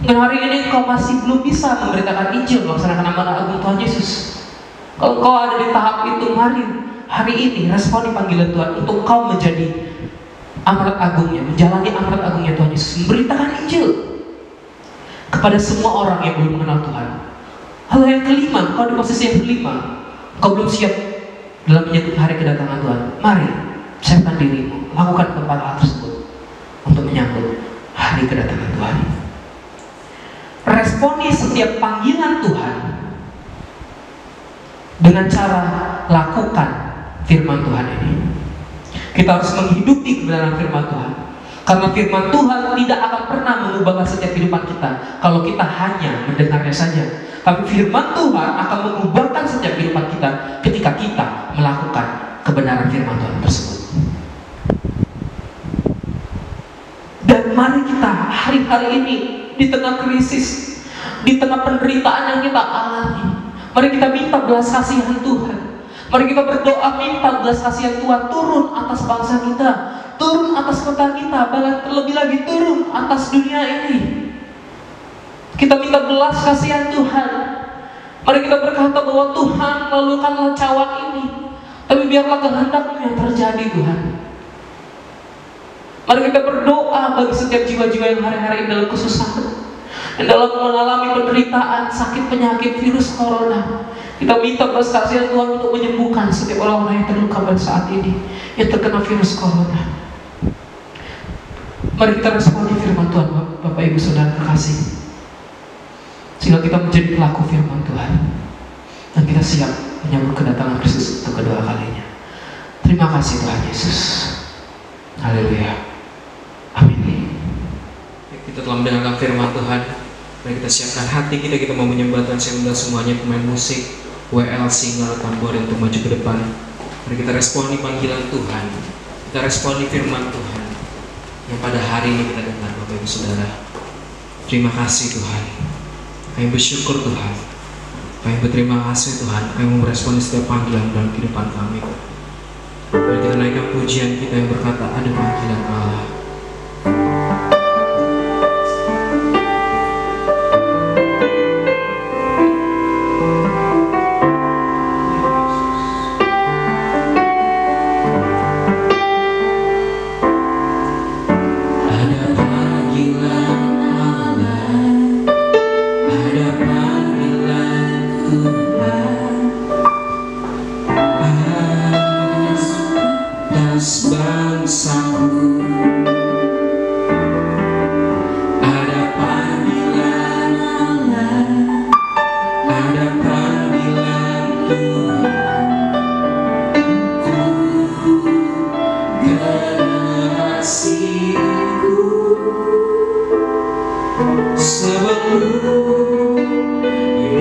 Mungkin hari ini engkau masih belum bisa memberitakan Injil, melaksanakan amanat agung Tuhan Yesus. Kalau engkau ada di tahap itu, mari hari ini responi panggilan Tuhan untuk engkau menjadi amanat agungnya, menjalani amanat agungnya Tuhan Yesus, memberitakan Injil kepada semua orang yang belum mengenal Tuhan. Hal yang kelima, engkau di posisi yang kelima, engkau belum siap dalam menyambut hari kedatangan Tuhan. Mari siapkan dirimu, lakukan keempat hal tersebut untuk menyambut hari kedatangan Tuhan. Responi setiap panggilan Tuhan dengan cara lakukan firman Tuhan ini. Kita harus menghidupi kebenaran firman Tuhan, karena firman Tuhan tidak akan pernah mengubahkan setiap kehidupan kita kalau kita hanya mendengarnya saja. Tapi firman Tuhan akan mengubahkan setiap kehidupan kita ketika kita melakukan kebenaran firman Tuhan tersebut. Dan mari kita hari-hari ini di tengah krisis, di tengah penderitaan yang kita alami, mari kita minta belas kasihan Tuhan. Mari kita berdoa minta belas kasihan Tuhan turun atas bangsa kita, turun atas kota kita, bahkan terlebih lagi turun atas dunia ini. Kita minta belas kasihan Tuhan. Mari kita berkata bahwa Tuhan melalukanlah cawan ini, tapi biarlah kehendak-Mu yang terjadi Tuhan. Mari kita berdoa bagi setiap jiwa-jiwa yang hari-hari ini dalam kesusahan, yang dalam mengalami penderitaan, sakit penyakit virus corona. Kita minta belas kasihan Tuhan untuk menyembuhkan setiap orang-orang yang terluka pada saat ini, yang terkena virus corona. Mari kita responi firman Tuhan, Bapak Ibu Saudara terkasih, sehingga kita menjadi pelaku firman Tuhan, dan kita siap menyambut kedatangan Kristus untuk kedua kalinya. Terima kasih Tuhan Yesus. Haleluya. Amin. Kita telah mendengarkan firman Tuhan. Mari kita siapkan hati kita mau menyembah Tuhan. Saya undang semuanya, pemain musik, WL, single, tambor untuk maju ke depan. Mari kita responi panggilan Tuhan. Kita responi firman Tuhan yang pada hari ini kita dengar, Bapak Ibu Saudara. Terima kasih Tuhan. Kami bersyukur Tuhan. Kami berterima kasih Tuhan. Kami meresponi setiap panggilan dalam kehidupan kami. Mari kita naikkan pujian kita yang berkata, ada panggilan Allah.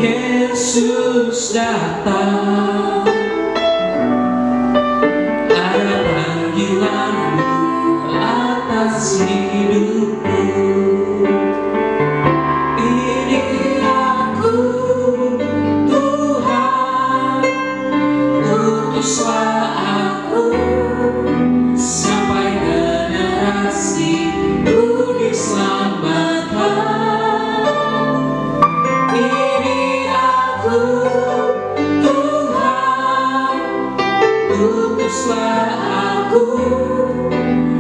Yesus datang, ada panggilan-Mu atas hidupku. Ini aku, Tuhan, utuslah aku sampai generasiku diselamatkan. Utuslah aku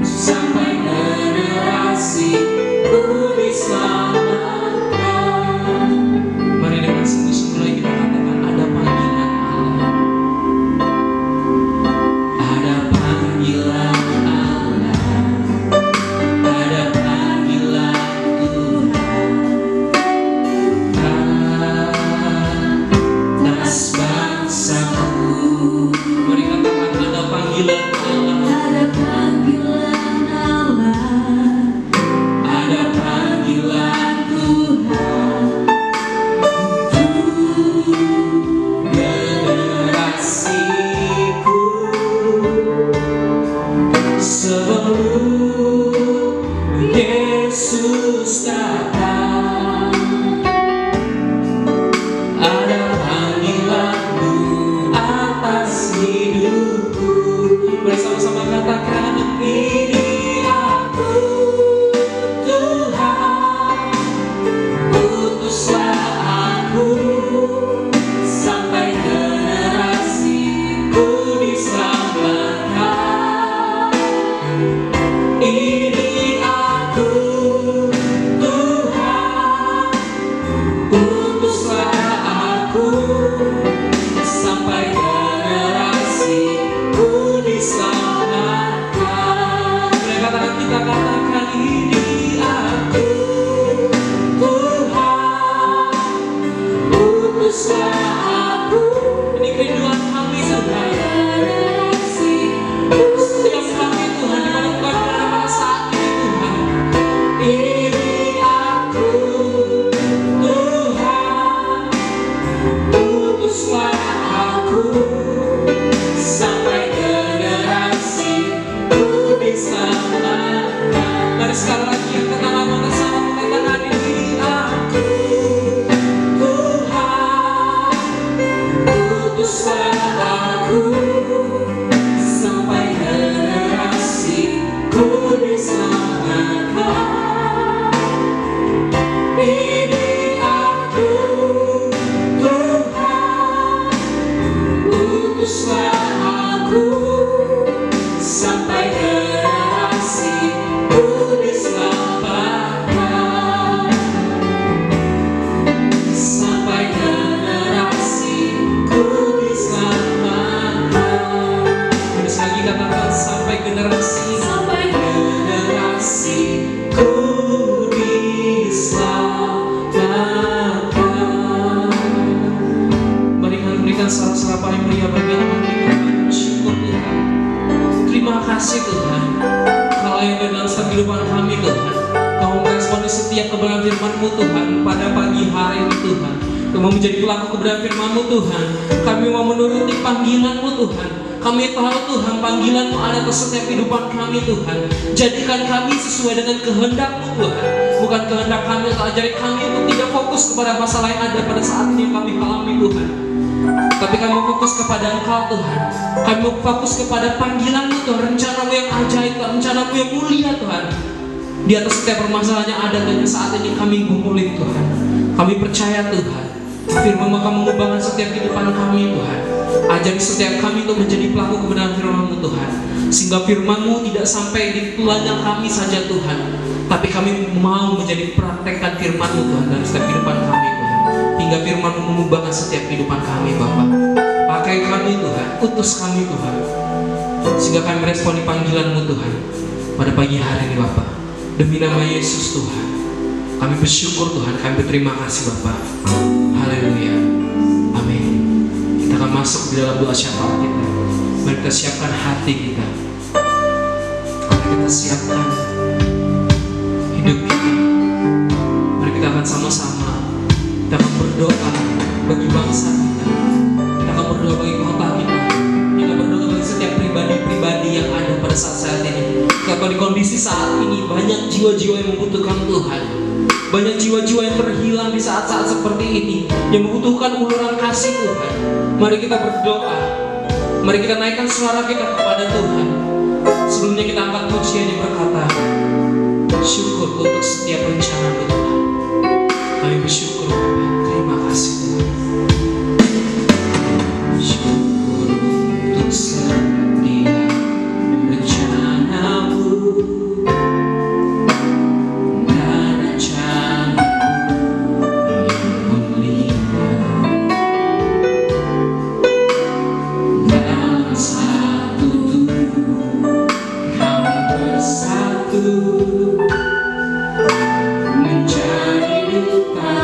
sampai generasiku diselamatkan. Mari dengan sungguh-sungguh lagi kita katakan, ada panggilan Allah. Ada panggilan Allah. Ada panggilan Tuhan atas bangsaku. Mari katakan, ada panggilan Allah. Ada panggilan Allah. Ada panggilan Tuhan untuk generasiku. Sebelum Yesus datang, ada panggilan-Mu atas hidupku. Bersama-sama katakan, ini aku, Tuhan, utuslah aku sampai generasiku diselamatkan. Ini aku, Tuhan, utuslah aku sampai generasiku diselamatkan. Kita katakan, ini aku, Tuhan, utuslah aku. Ini kerinduan kami Tuhan. Setiap kami Tuhan, dimana Tuhan berada pada saat ini Tuhan. Ini aku, Tuhan, utuslah aku sampai generasiku diselamatkan. Mari sekali lagi yang pertama bersama katakan, ini aku, Tuhan, utuslah aku sampai generasiku diselamatkan. Ini aku, Tuhan, kuduslah aku sampai generasi, kuduslah Bapa sampai generasi, kuduslah Bapa. Terus lagi katakan sampai generasi, sampai generasi, kuduslah Bapa. Mari kami berikan salah-salah paling mulia bagi nama Tuhan. Syukur Tuhan. Terima kasih Tuhan. Hal yang ada dalam setiap kehidupan kami Tuhan. Kau meresponi setiap kebenaran firman-Mu Tuhan pada pagi hari ini Tuhan. Kau mau menjadi pelaku kebenaran firman-Mu Tuhan. Kami mau menuruti panggilan-Mu Tuhan. Kami tahu Tuhan panggilan-Mu ada ke setiap kehidupan kami Tuhan. Jadikan kami sesuai dengan kehendak-Mu Tuhan. Bukan kehendak kami atau ajari kami untuk tidak fokus kepada masalah yang ada pada saat ini yang kami alami Tuhan. Tapi kami mau fokus kepada Engkau Tuhan. Kami mau fokus kepada panggilan-Mu Tuhan. Rencana-Mu yang ajaib Tuhan. Rencana-Mu yang mulia Tuhan. Di atas setiap permasalahan yang ada dan saat ini kami gumulin Tuhan. Kami percaya Tuhan firman-Mu akan mengubahkan setiap kehidupan kami Tuhan. Ajari setiap kami untuk menjadi pelaku kebenaran firman-Mu Tuhan. Sehingga firman-Mu tidak sampai di telanjang kami saja Tuhan, tapi kami mau menjadi praktekkan firman-Mu Tuhan dalam setiap kehidupan kami Tuhan. Hingga firman-Mu mengubahkan setiap kehidupan kami Bapa. Pakai kami Tuhan, utus kami Tuhan, sehingga kami meresponi panggilan-Mu Tuhan pada pagi hari ini Bapa. Demi nama Yesus Tuhan, kami bersyukur Tuhan, kami berterima kasih Bapa. Haleluya. Amin. Kita akan masuk di dalam doa syafaat kita. Mari kita siapkan hati kita. Mari kita siapkan hidup kita. Mari kita akan sama-sama. Kita akan berdoa bagi bangsa kita. Kita akan berdoa bagi kota kita. Kita akan berdoa bagi setiap pribadi-pribadi yang ada pada saat ini. Karena di kondisi saat ini banyak jiwa-jiwa yang membutuhkan Tuhan. Banyak jiwa-jiwa yang terhilang di saat-saat seperti ini, yang membutuhkan uluran kasih Tuhan. Mari kita berdoa. Mari kita naikkan suara kita kepada Tuhan. Sebelumnya kita angkat pujian yang berkata, syukur untuk setiap rencana-Mu Tuhan. Kami bersyukur Bapa. Terima kasih Tuhan. Syukur untuk setiap rencana-Mu dan rencana-Mu yang mulia. Dalam satu tubuh kami bersatu menjadi duta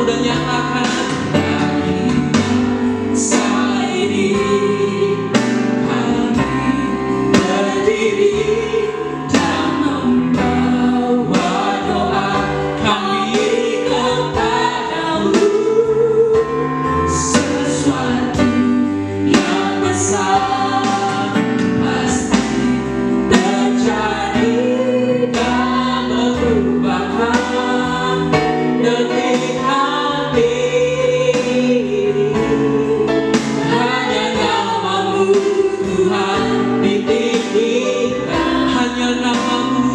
dan nyatakan dari bangsa ini kami berdiri dan membawa doa kami kepadamu. Sesuatu yang besar pasti terjadi dan berubahkan negeri kami. Hanya namamu Tuhan ditinggikan, hanya namamu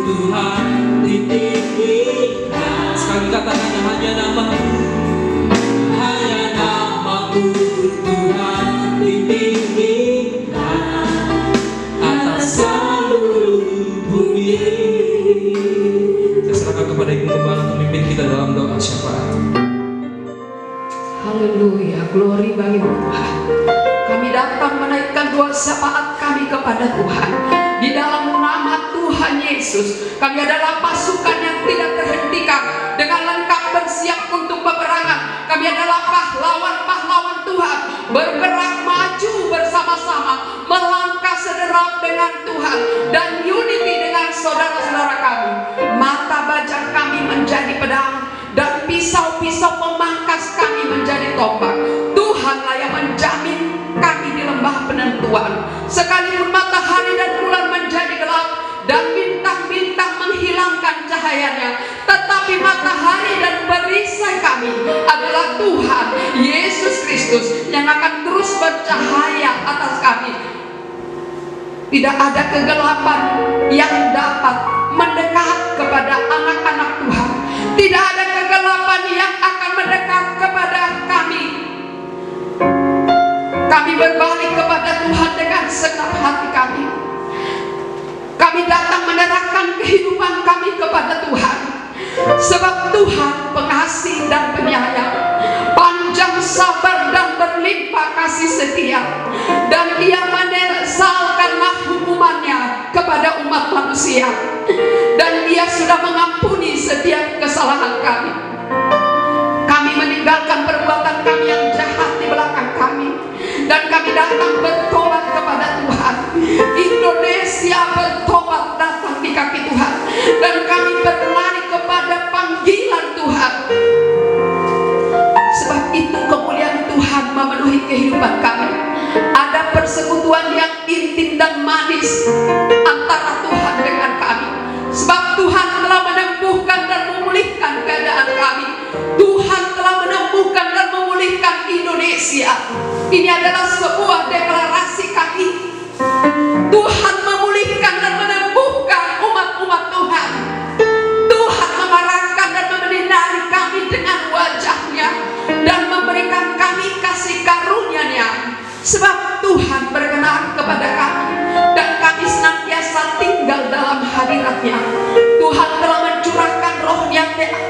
Tuhan ditinggikan. Sekali katakan hanya namamu Tuhan ditinggikan atas seluruh bumi. Saya serahkan kepada Ibu Gembala pemimpin kita dalam doa syafaat. Haleluya, glory bagimu Tuhan. Kami datang menaikkan doa syafaat kami kepada Tuhan. Di dalam nama Tuhan Yesus, kami adalah pasukan yang tidak terhentikan dengan lengkap bersiap untuk peperangan. Kami adalah pahlawan-pahlawan Tuhan, bergerak maju bersama-sama, melangkah sederap dengan Tuhan dan unity dengan saudara-saudara kami. Mata bajak kami menjadi pedang dan pisau-pisau pemangkas kami menjadi tombak. Tuhanlah yang menjamin kami di lembah penentuan. Sekalipun matahari dan bulan menjadi gelap dan bintang-bintang menghilangkan cahayanya, tetapi matahari dan perisai kami adalah Tuhan Yesus Kristus yang akan terus bercahaya atas kami. Tidak ada kegelapan yang dapat mendekat kepada anak-anak Tuhan. Tidak ada kegelapan yang akan mendekat kepada kami. Kami berbalik kepada Tuhan dengan segenap hati kami. Kami datang menyerahkan kehidupan kami kepada Tuhan. Sebab Tuhan pengasih dan penyayang, panjang sabar dan berlimpah kasih setia, dan Ia menyesal karena hukumannya kepada umat manusia, dan Ia sudah mengampuni setiap kesalahan kami. Kami meninggalkan perbuatan kami yang jahat di belakang kami, dan kami datang bertobat kepada Tuhan. Indonesia bertobat datang di kaki Tuhan, dan kami berlari kepada panggilan Tuhan. Sebab itu kemuliaan Tuhan memenuhi kehidupan kami. Ada persekutuan yang intim dan manis antara Tuhan dengan kami. Sebab Tuhan telah menempuhkan dan memulihkan keadaan kami. Tuhan telah menempuhkan dan memulihkan Indonesia. Ini adalah sebuah deklarasi kami. Tuhan memulihkan dan menempuhkan umat-umat Tuhan. Tuhan mengarahkan dan menyinari kami dengan wajah-Nya dan memberikan kami kasih karunia-Nya. Sebab Tuhan berkenan kepada kami, dan kami senantiasa tinggal dalam hadirat-Nya. Tuhan telah mencurahkan Roh-Nya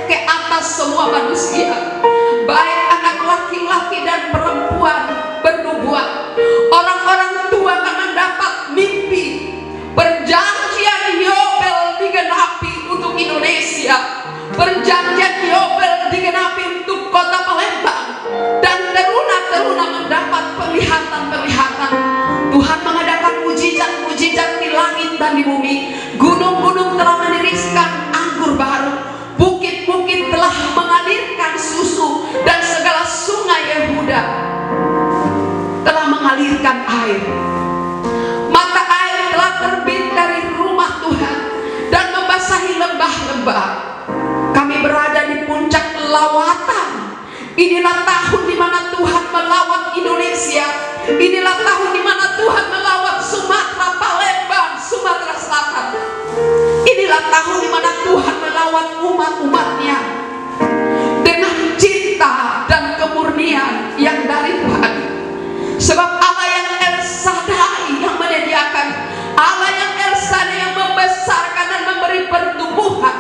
ke atas semua manusia, baik anak laki-laki dan perempuan bernubuat. Orang-orang tua akan mendapat mimpi. Perjanjian Yobel digenapi untuk Indonesia. Perjanjian Yobel digenapi untuk kota Palembang, dan teruna-teruna mendapat penglihatan-penglihatan. Tuhan mengadakan mujizat-mujizat di langit dan di bumi. Gunung-gunung telah meniriskan anggur baru, bukit-bukit telah mengalirkan susu, dan segala sungai Yehuda telah mengalirkan air. Mata air telah terbit dari rumah Tuhan dan membasahi lembah-lembah. Kami berada di puncak lawatan. Inilah tahun di mana Tuhan melawat Indonesia. Inilah tahun di mana Tuhan melawat Sumatera, Palembang, Sumatera Selatan. Inilah tahun di mana Tuhan melawat umat-umat-Nya dengan cinta dan kemurnian yang dari Tuhan. Sebab Allah yang El Shaddai yang menyediakan, Allah yang El Shaddai yang membesarkan dan memberi pertumbuhan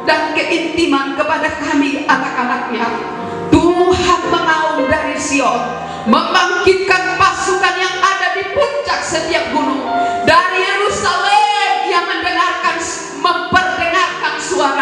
dan keintiman kepada kami anak-anak-Nya. Tuhan mengaum dari Sion, membangkitkan pasukan yang ada di puncak setiap gunung. Dari Yerusalem yang memperdengarkan suara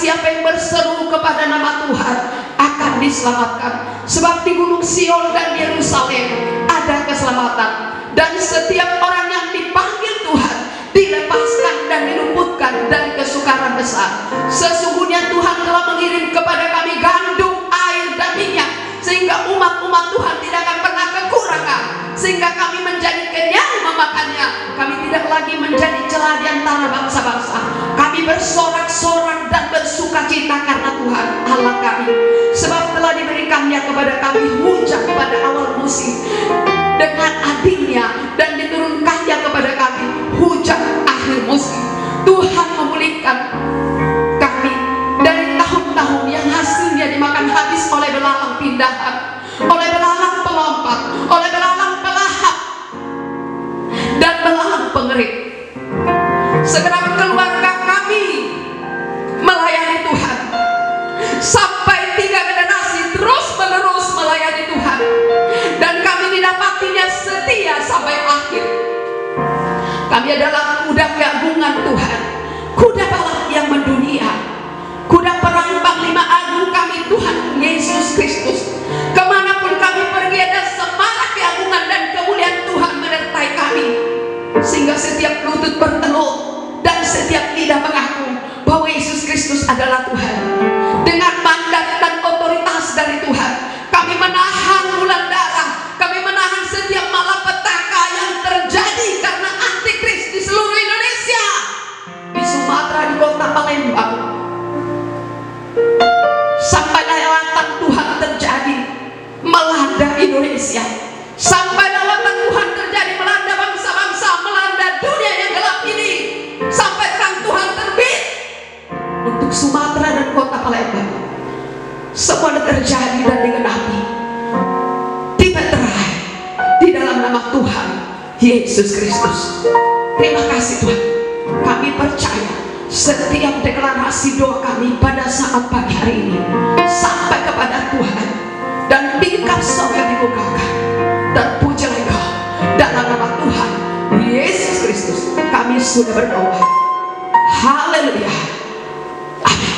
siapa yang berseru kepada nama Tuhan akan diselamatkan. Sebab di Gunung Sion dan Yerusalem ada keselamatan. Dan setiap orang yang dipanggil Tuhan dilepaskan dan diluputkan dari kesukaran besar. Sesungguhnya Tuhan telah mengirim kepada kami gandum, air, dan minyak, sehingga umat-umat Tuhan tidak akan pernah kekurangan, sehingga kami menjadi kenyang memakannya. Kami tidak lagi menjadi celah di antara bangsa-bangsa. Kami bersorak-sorak dan bersuka cita karena Tuhan Allah kami, sebab telah diberikannya kepada kami hujan pada awal musim dengan adilnya, dan diturunkannya kepada kami hujan akhir musim. Tuhan memulihkan kami dari tahun-tahun yang hasilnya dimakan habis oleh belalang pindahan, oleh belalang pelompat, oleh belalang pelahap, dan belalang pengerik. Segenap keluarga kami melayani Tuhan, sampai 3 generasi terus menerus melayani Tuhan, dan kami didapatinya setia sampai akhir. Kami adalah kuda gabungan Tuhan, kuda balap yang mendunia, kuda perang Panglima Agung kami Tuhan Yesus Kristus. Kemanapun kami pergi ada semarak keagungan dan kemuliaan Tuhan menyertai kami, sehingga setiap lutut bertelur dan setiap lidah mengaku bahwa Yesus Kristus adalah Tuhan. Dengan mandat dan otoritas dari Tuhan, kami menahan bulan darah, kami menahan setiap malapetaka yang terjadi karena antikris di seluruh Indonesia, di Sumatera, di kota Palembang. Sampai lawatan Tuhan terjadi melanda Indonesia, sampai lawatan Tuhan terjadi melanda bangsa-bangsa, melanda dunia yang gelap ini, sampai terang Tuhan terbit untuk Sumatera dan kota Palembang. Semua terjadi dan digenapi dimeterai di dalam nama Tuhan Yesus Kristus. Terima kasih Tuhan. Kami percaya setiap deklarasi doa kami pada saat pagi hari ini sampai kepada Tuhan, dan tingkap sorga dibukakan, dan pujilah Engkau dalam nama Tuhan Yesus Kristus. Kami sudah berdoa. Haleluya. Amin.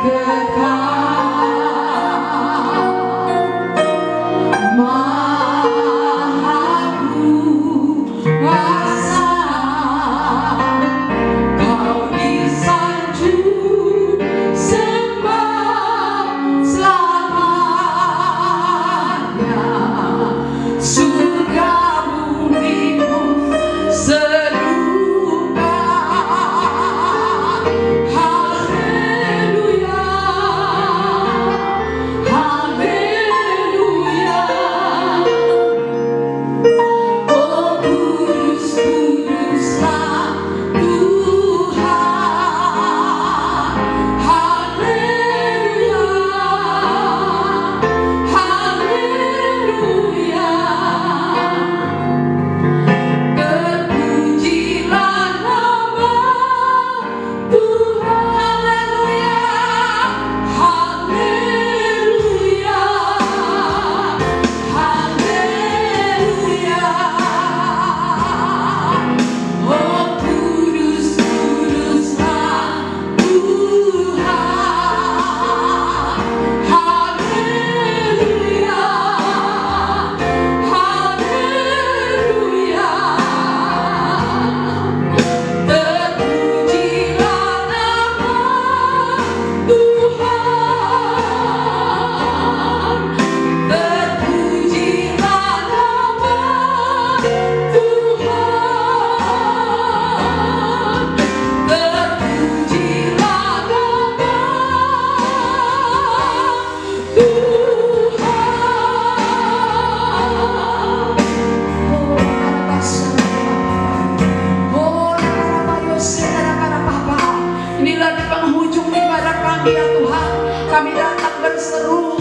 Kekal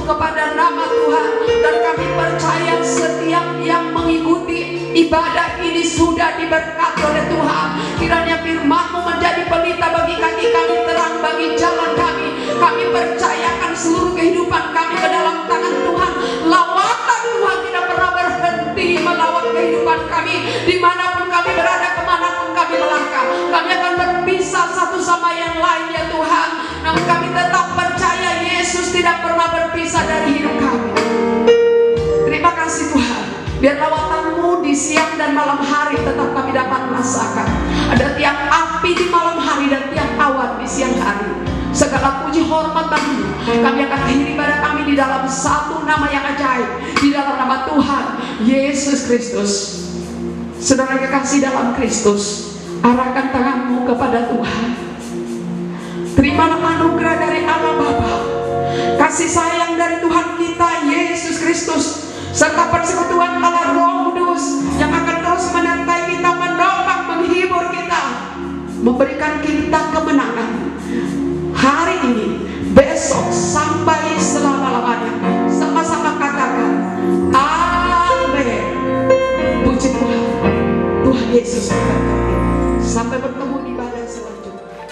kepada nama Tuhan. Dan kami percaya setiap yang mengikuti ibadah ini sudah diberkati oleh Tuhan. Kiranya firman-Mu menjadi pelita bagi kaki kami, terang bagi jalan kami. Kami percayakan seluruh kehidupan kami ke dalam tangan Tuhan. Lawatan Tuhan tidak pernah berhenti melawat kehidupan kami. Dimanapun kami berada, kemanapun kami melangkah, kami akan berpisah satu sama yang lain ya Tuhan. Namun kami tetap percaya Yesus tidak pernah berpisah dari hidup kami. Terima kasih Tuhan. Biar lawatan-Mu di siang dan malam hari tetap kami dapat merasakan. Ada tiang api di malam hari dan tiang awan di siang hari. Segala puji hormat bagi-Mu. Kami akan akhiri ibadah kami di dalam satu nama yang ajaib, di dalam nama Tuhan Yesus Kristus. Saudara kekasih dalam Kristus, arahkan tanganmu kepada Tuhan. Terimalah anugerah dari Allah Bapa, kasih sayang dari Tuhan kita Yesus Kristus, serta persekutuan Allah Roh Kudus yang akan terus menyertai kita, menopang, menghibur kita, memberikan kita kemenangan hari ini, besok, sampai selama-lamanya. Sama-sama katakan amin. Puji Tuhan. Tuhan Yesus memberkati. Sampai bertemu di ibadah selanjutnya.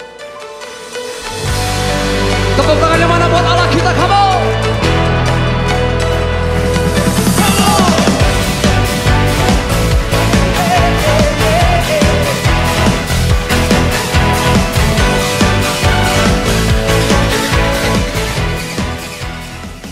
Tepuk tangan yang mana buat Allah kita, come on.